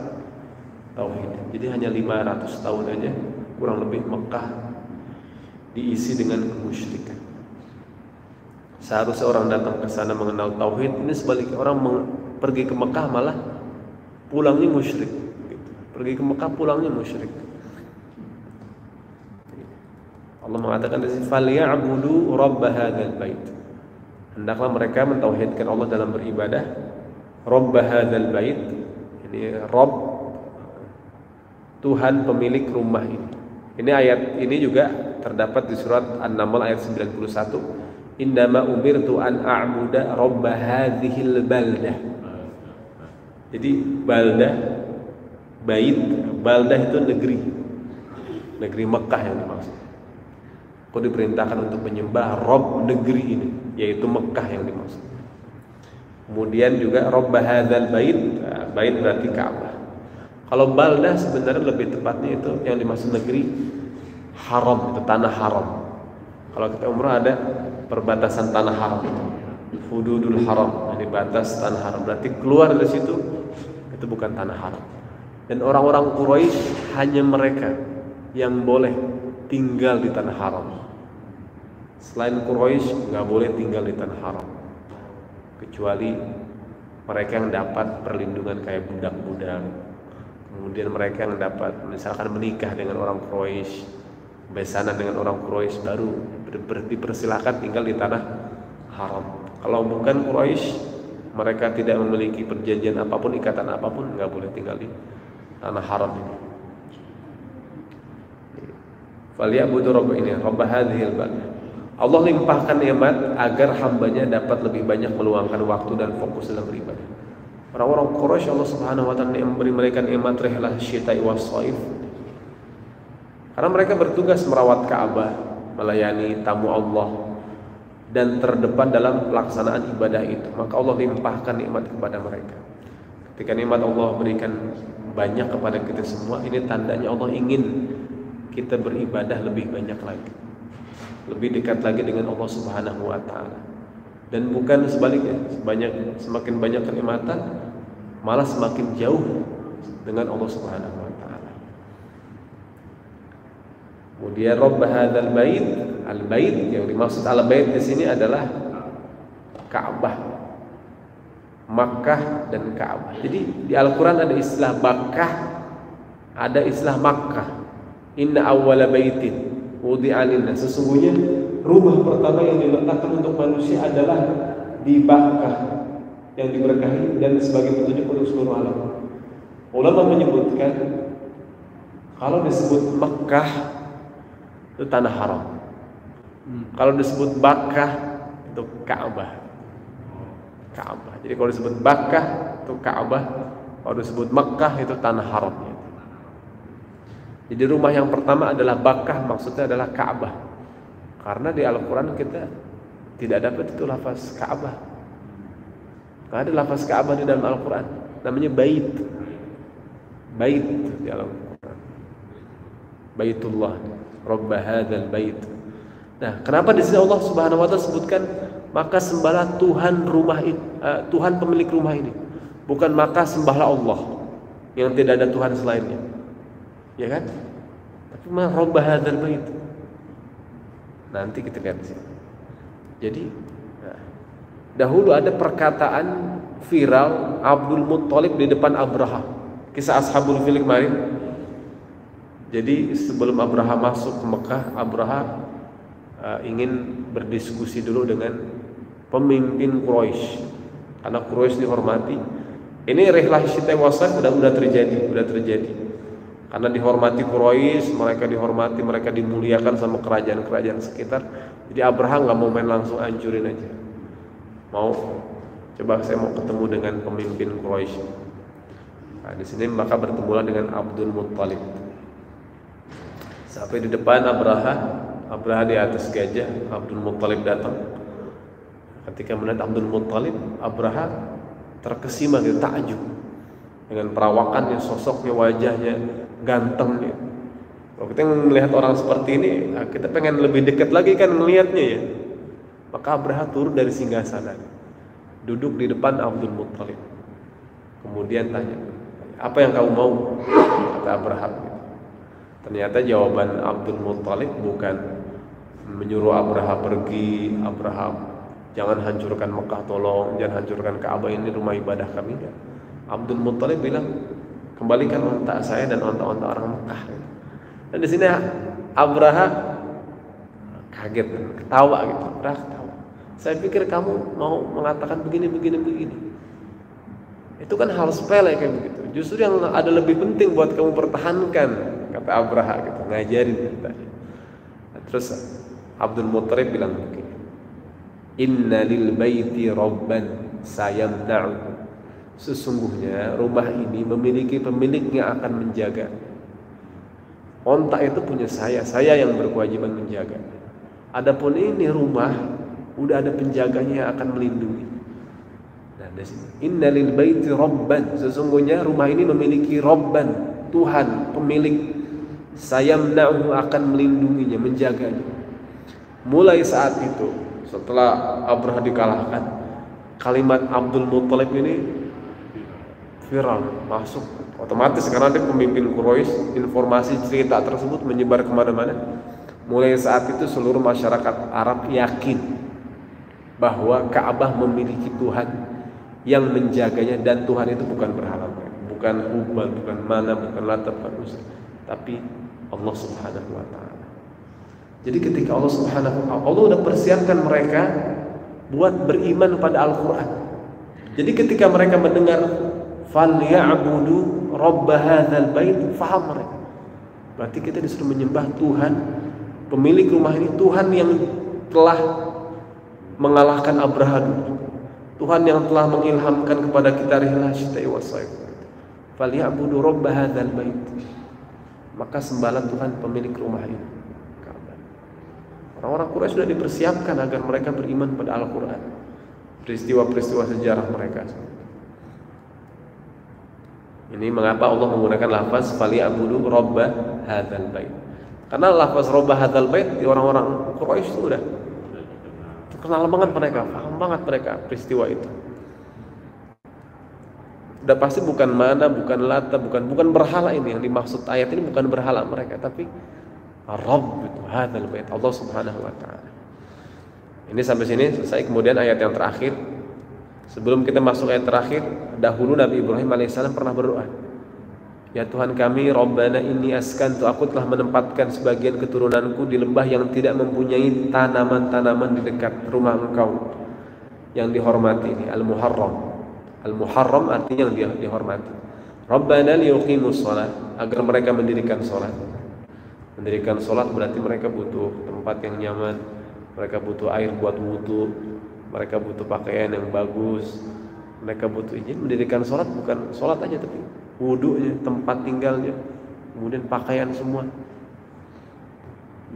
tauhid. Jadi hanya 500 tahun aja kurang lebih Mekah diisi dengan kemusyrikan. Seharusnya orang datang ke sana mengenal tauhid, ini sebaliknya orang pergi ke Mekah malah pulangnya musyrik. Pergi ke Mekah pulangnya musyrik. Allah mengatakan di sini, "Falyabudu rabb hadzal bait." Hendaklah mereka mentauhidkan Allah dalam beribadah. Rabb hadzal bait, ini Rabb, Tuhan pemilik rumah ini. Ini ayat ini juga terdapat di surat An-Naml ayat 91. Innama umirtu an a'budu rabb hadzihil baldah. Jadi baldah, baldah itu negeri Mekah yang dimaksud. Kau diperintahkan untuk menyembah Rabb negeri ini, yaitu Mekah yang dimaksud. Kemudian juga Rabb hadzal bait, bait berarti Ka'bah. Kalau baldah sebenarnya lebih tepatnya itu yang dimaksud negeri haram, itu tanah haram. Kalau kita umrah ada perbatasan tanah haram, hududul haram, ini batas tanah haram. Berarti keluar dari situ itu bukan tanah haram. Dan orang-orang Quraisy hanya mereka yang boleh tinggal di tanah haram. Selain Quraisy nggak boleh tinggal di tanah haram, kecuali mereka yang dapat perlindungan kayak budak-budak. Kemudian mereka yang dapat misalkan menikah dengan orang Quraisy, besanan dengan orang Quraisy, baru dipersilakan tinggal di tanah haram. Kalau bukan Quraisy, mereka tidak memiliki perjanjian apapun, ikatan apapun, nggak boleh tinggal di tanah haram ini. Falyabudu rabb ini, rabb hadzihil baldah. Allah limpahkan nikmat agar hambanya dapat lebih banyak meluangkan waktu dan fokus dalam beribadah. Orang-orang Quraisy Allah Subhanahu wa taala memberi mereka nikmat rihlah syita'i was shaif. Karena mereka bertugas merawat Ka'bah, melayani tamu Allah, dan terdepan dalam pelaksanaan ibadah itu. Maka Allah limpahkan nikmat kepada mereka. Ketika nikmat Allah berikan banyak kepada kita semua, ini tandanya Allah ingin kita beribadah lebih banyak lagi, lebih dekat lagi dengan Allah Subhanahu wa taala. Dan bukan sebaliknya, semakin banyak kenikmatan malah semakin jauh dengan Allah Subhanahu wa taala. Kemudian Rabb hadzal bait, al-bait yang dimaksud al-bait di sini adalah Ka'bah, Makkah dan Ka'bah. Jadi di Al-Qur'an ada istilah Makkah, ada istilah Makkah. Inna awwala baitin wudi'a lin-nas. Sesungguhnya rumah pertama yang diletakkan untuk manusia adalah di Makkah. yang diberkahi dan sebagai petunjuk untuk seluruh alam. Ulama menyebutkan kalau disebut Mekah itu tanah haram. Kalau disebut Bakkah itu Ka'bah. Ka'bah. Jadi kalau disebut Bakkah itu Ka'bah, kalau disebut Mekah itu tanah haram. Jadi rumah yang pertama adalah Bakkah, maksudnya adalah Ka'bah. Karena di Al-Quran kita tidak dapat itu lafaz Ka'bah. Tidak ada lafaz Ka'bah di dalam Al-Quran. Namanya bait. Bait di Al-Quran. Baitullah, Rabb hadzal bait. Nah, kenapa di sini Allah Subhanahu wa taala sebutkan maka sembahlah Tuhan rumah ini, Tuhan pemilik rumah ini. Bukan maka sembahlah Allah yang tidak ada Tuhan selainnya. Ya kan? Tapi mah Rabb hadzal bait. Nanti kita lihat di sini. Jadi dahulu ada perkataan viral Abdul Muttalib di depan Abraha. Kisah Ashabul Fil kemarin. Jadi sebelum Abraha masuk ke Mekah, Abraha ingin berdiskusi dulu dengan pemimpin Quraisy. Karena Quraisy dihormati. Ini rihlah Syitai Wasaf sudah terjadi. Karena dihormati Quraisy, mereka dihormati, mereka dimuliakan sama kerajaan-kerajaan sekitar. Jadi Abraha nggak mau main langsung hancurin aja. Saya mau ketemu dengan pemimpin Quraisy. Nah, di sini maka bertemulah dengan Abdul Muttalib. Sampai di depan Abraha di atas gajah, Abdul Muttalib datang. Ketika melihat Abdul Muttalib, Abraha terkesima, dia takjub dengan perawakannya, sosoknya, wajahnya, gantengnya. Kalau kita melihat orang seperti ini, kita pengen lebih dekat lagi kan melihatnya ya. Maka Abraha turun dari singgasana, duduk di depan Abdul Muttalib. Kemudian tanya, apa yang kamu mau? Kata Abraha. Ternyata jawaban Abdul Muttalib bukan menyuruh Abraha pergi, Abraha jangan hancurkan Mekah, tolong jangan hancurkan Ka'bah, ini rumah ibadah kami. Abdul Muttalib bilang, kembalikan onta saya dan onta-onta orang Mekah. Dan di sini Abraha kaget, ketawa gitu. Abraha ketawa. Saya pikir kamu mau mengatakan begini. Itu kan hal sepele kayak begitu. Justru yang ada lebih penting buat kamu pertahankan, kata Abraha gitu, ngajarin kita. Terus Abdul Muttalib bilang begini, Inna lil baiti rabban sayamna'u. Sesungguhnya rumah ini memiliki pemilik yang akan menjaga. Onta itu punya saya yang berkewajiban menjaga. Adapun ini rumah udah ada penjaganya yang akan melindungi. Nah, di sini Inna lil baiti rabban. Sesungguhnya rumah ini memiliki rabban, Tuhan, pemilik. Sayamna'u, akan melindunginya, menjaganya. Mulai saat itu, setelah Abraha dikalahkan, kalimat Abdul Muttalib ini viral, masuk otomatis karena dia pemimpin Quraisy. Informasi cerita tersebut menyebar kemana-mana. Mulai saat itu seluruh masyarakat Arab yakin bahwa Ka'bah memiliki Tuhan yang menjaganya, dan Tuhan itu bukan berhala, bukan Hubal, bukan Mana, bukan Lata, bukan Uzza, tapi Allah Subhanahu wa ta'ala. Jadi ketika Allah Subhanahu wa ta'ala, Allah sudah persiapkan mereka buat beriman pada Al-Quran. Jadi ketika mereka mendengar falya'budu rabb hadzal bait, faham mereka. Berarti kita disuruh menyembah Tuhan pemilik rumah ini, Tuhan yang telah mengalahkan Abraha dulu, Tuhan yang telah mengilhamkan kepada kita rihlah syitai wasaif. Falya'budu rabb hadzal bait. Maka sembahlah Tuhan pemilik rumah ini. Orang-orang Quraisy sudah dipersiapkan agar mereka beriman pada Al-Quran. Peristiwa-peristiwa sejarah mereka. Ini mengapa Allah menggunakan lafaz falya'budu rabb hadzal bait. Karena lafaz rabb hadzal bait di orang-orang Quraisy itu udah terkenal banget mereka, paham banget mereka peristiwa itu. Udah pasti bukan Mana, bukan Lata, bukan berhala ini yang dimaksud ayat ini, bukan berhala mereka, tapi Rabb itu hadzal bait, Allah Subhanahu wa ta'ala. Ini sampai sini selesai. Kemudian ayat yang terakhir. Sebelum kita masuk ayat terakhir, dahulu Nabi Ibrahim alaihissalam pernah berdoa. Ya Tuhan kami, Rabbana inni askantu, aku telah menempatkan sebagian keturunanku di lembah yang tidak mempunyai tanaman-tanaman di dekat rumah Engkau yang dihormati ini, Al-Muharram. Al-muharram artinya yang dihormati. Rabbana liyuqimus shalah, agar mereka mendirikan salat. Mendirikan salat berarti mereka butuh tempat yang nyaman, mereka butuh air buat wudu, mereka butuh pakaian yang bagus, mereka butuh izin. Mendirikan salat bukan salat aja, tapi wudunya, tempat tinggalnya, kemudian pakaian semua.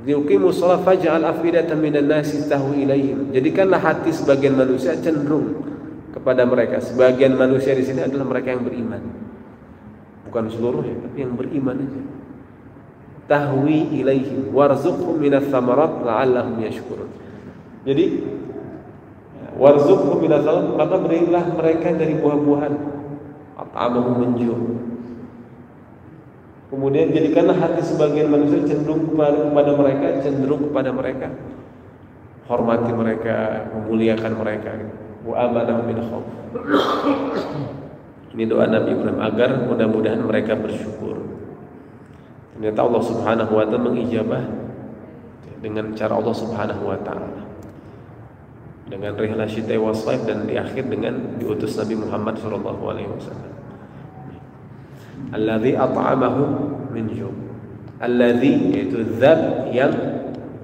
Liyuqimus shalah faj'al afidatan minan nasi tahwi ilaihim. Jadikanlah hati sebagian manusia cenderung kepada mereka. Sebagian manusia di sini adalah mereka yang beriman. Bukan seluruhnya, tapi yang beriman aja. Tahwi ilaihim warzuqhum minas thamarat la'allahum yashkurun. Jadi warzuqhum minas thamarat, maka berilah mereka dari buah-buahan. At'amahum min ju'. Kemudian jadikanlah hati sebagian manusia cenderung kepada mereka, cenderung kepada mereka. Hormati mereka, memuliakan mereka. Wa amanahum min khauf. Ini doa Nabi Ibrahim agar mudah-mudahan mereka bersyukur. Ternyata Allah Subhanahu wa taala mengijabah dengan cara Allah Subhanahu wa taala. Dengan rihlah syitai wa shaif, dan di akhir dengan diutus Nabi Muhammad sallallahu alaihi wasallam. Alladzi at'amahum min ju'. Alladzi, yaitu zat yang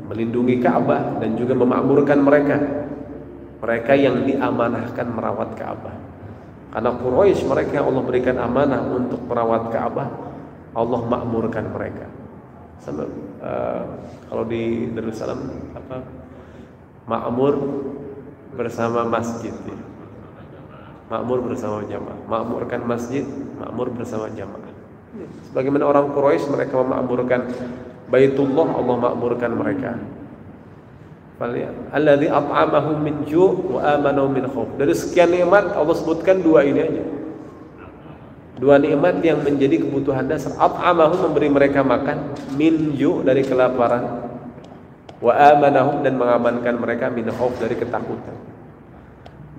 melindungi Ka'bah dan juga memakmurkan mereka. Mereka yang diamanahkan merawat Ka'bah. Karena Quraisy, mereka yang Allah berikan amanah untuk merawat Ka'bah, Allah makmurkan mereka. Sama kalau di Darussalam apa? Makmur bersama masjid. Ya. Makmur bersama jamaah. Makmurkan masjid, makmur bersama jamaah. Sebagaimana orang Quraisy, mereka memakmurkan Baitullah, Allah makmurkan mereka. Alladzi at'amahum min ju' wa amanahum min khauf. Dari sekian nikmat Allah sebutkan dua ini aja. Dua nikmat yang menjadi kebutuhan dasar. At'amahum, memberi mereka makan, min ju' dari kelaparan, wa amanahum, dan mengamankan mereka min khauf dari ketakutan.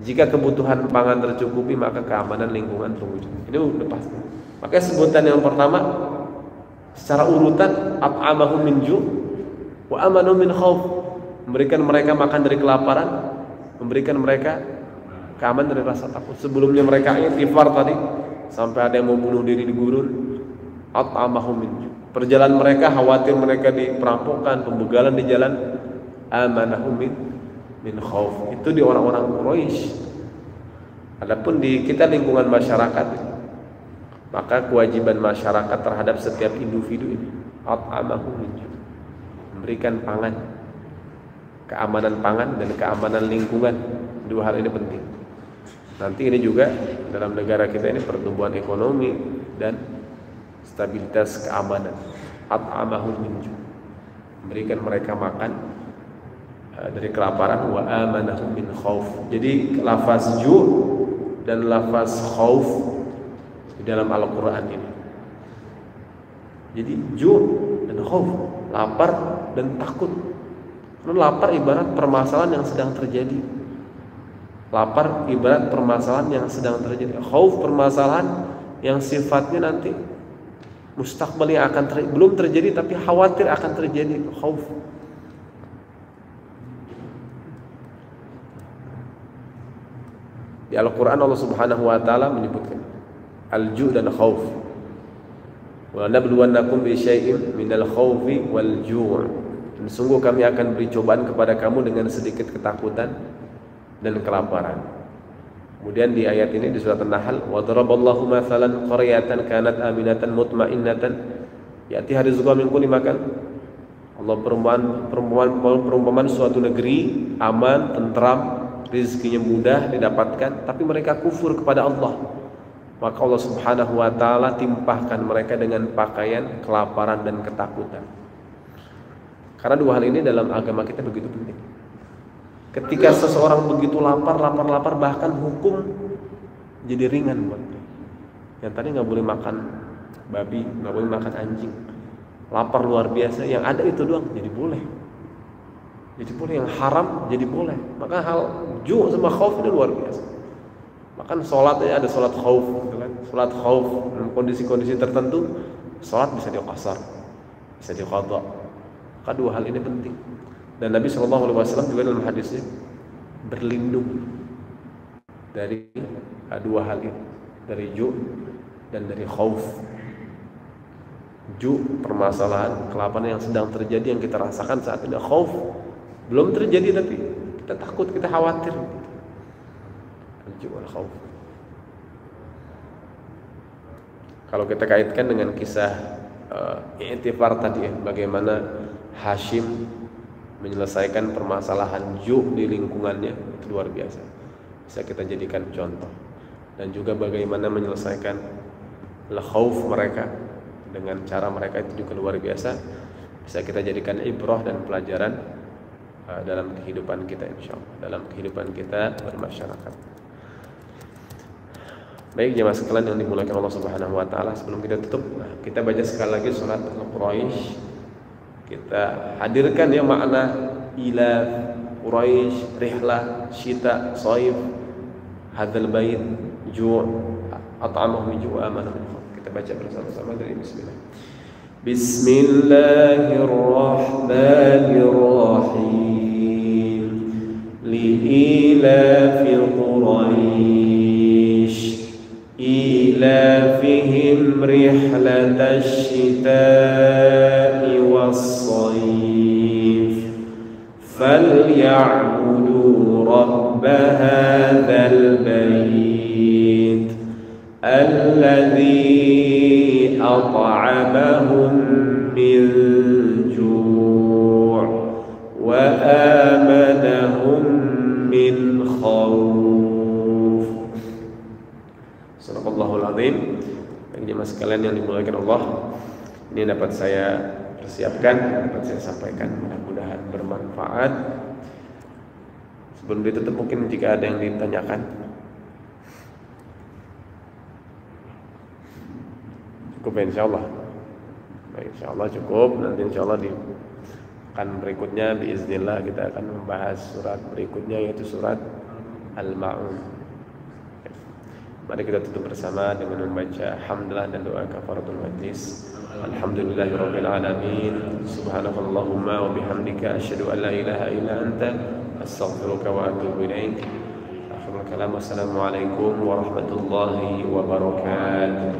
Jika kebutuhan pangan tercukupi, maka keamanan lingkungan terwujud. Ini udah pasti. Makanya sebutan yang pertama secara urutan at'amahum min ju' wa amanahum min khauf. Memberikan mereka makan dari kelaparan, memberikan mereka keamanan dari rasa takut. Sebelumnya mereka intifar tadi, sampai ada yang mau bunuh diri di gurun. At'amahum min ju'. Perjalanan mereka khawatir mereka diperampokkan, pembegalan di jalan. Amanahum min khauf. Itu di orang-orang Quraisy. Adapun di kita lingkungan masyarakat, maka kewajiban masyarakat terhadap setiap individu ini at'amahum min ju'. Memberikan pangan, keamanan pangan dan keamanan lingkungan. Dua hal ini penting. Nanti ini juga dalam negara kita ini pertumbuhan ekonomi dan stabilitas keamanan. At'amahum min ju'. Memberikan mereka makan dari kelaparan, wa amanahum min khauf. Jadi lafaz ju' dan lafaz khauf di dalam Al-Qur'an ini. Jadi ju' dan khauf, lapar dan takut. Lapar ibarat permasalahan yang sedang terjadi. Lapar ibarat permasalahan yang sedang terjadi. Khauf permasalahan yang sifatnya nanti mustaqbal yang akan belum terjadi tapi khawatir akan terjadi. Khauf. Di Al-Quran Allah Subhanahu wa taala menyebutkan al-ju' dan khauf. Wa nabluwannakum bi syai'in minal khaufi wal ju'. Dan sungguh kami akan beri cobaan kepada kamu dengan sedikit ketakutan dan kelaparan. Kemudian di ayat ini di surat An-Nahl, wa daraballahu mathalan qaryatan kanat aminatan mutmainnatan ya'tiha rizquha min kulli makan. Allah perumpamaan suatu negeri aman, tentram, rezekinya mudah didapatkan, tapi mereka kufur kepada Allah. Maka Allah Subhanahu wa taala timpahkan mereka dengan pakaian kelaparan dan ketakutan. Karena dua hal ini dalam agama kita begitu penting. Ketika seseorang begitu lapar, bahkan hukum jadi ringan buat dia. Yang tadi nggak boleh makan babi, nggak boleh makan anjing, lapar luar biasa, yang ada itu doang jadi boleh. Jadi boleh, yang haram jadi boleh. Maka hal ju' sama khauf itu luar biasa. Bahkan sholatnya ada sholat khauf, gitu kan? Sholat khauf dalam kondisi-kondisi tertentu, sholat bisa diqasar, bisa diqadha. Maka dua hal ini penting. Dan Nabi SAW juga dalam hadisnya berlindung dari dua hal itu, dari ju' dan dari khauf. Ju' permasalahan, kelaparan yang sedang terjadi yang kita rasakan saat ini. Khauf belum terjadi tapi kita takut, kita khawatir. Ju' wal khauf. Kalau kita kaitkan dengan kisah i'tifar tadi ya, bagaimana Hashim menyelesaikan permasalahan ju' di lingkungannya, itu luar biasa. Bisa kita jadikan contoh. Dan juga bagaimana menyelesaikan khauf mereka dengan cara mereka itu juga luar biasa. Bisa kita jadikan ibrah dan pelajaran dalam kehidupan kita, insyaallah, dalam kehidupan kita bermasyarakat. Baik jemaah sekalian yang dimuliakan Allah Subhanahu wa taala, sebelum kita tutup, kita baca sekali lagi surat Al-Quraisy. Kita hadirkan ya makna ila Quraisy, rihlah, syita, shaif, hadzal bait, ju', at'amahum min ju' amanahum min khauf. Kita baca bersama-sama dari bismillah. Bismillahirrahmanirrahim. Li'ilafi Quraisy إيلافهم رحلة الشتاء والصيف فليعبدوا رب هذا البيت الذي أطعمهم من جوع وآمنهم من خوف. Sadaqallahul azim. Jemaah sekalian yang dimuliakan Allah, ini dapat saya persiapkan, dapat saya sampaikan, mudah-mudahan bermanfaat. Sebelum ditutup mungkin jika ada yang ditanyakan. Cukup insyaallah. Baik, insyaallah cukup. Nanti insyaallah di akan berikutnya biiznillah kita akan membahas surat berikutnya, yaitu surat Al-Ma'un. Mari kita tutup bersama dengan membaca hamdalah dan doa kafaratul majlis. Alhamdulillahirabbil alamin. Subhanakallahumma wa bihamdika asyhadu an la ilaha illa anta astaghfiruka wa atubu ilaik. Akhirul kalam, assalamualaikum warahmatullahi wabarakatuh.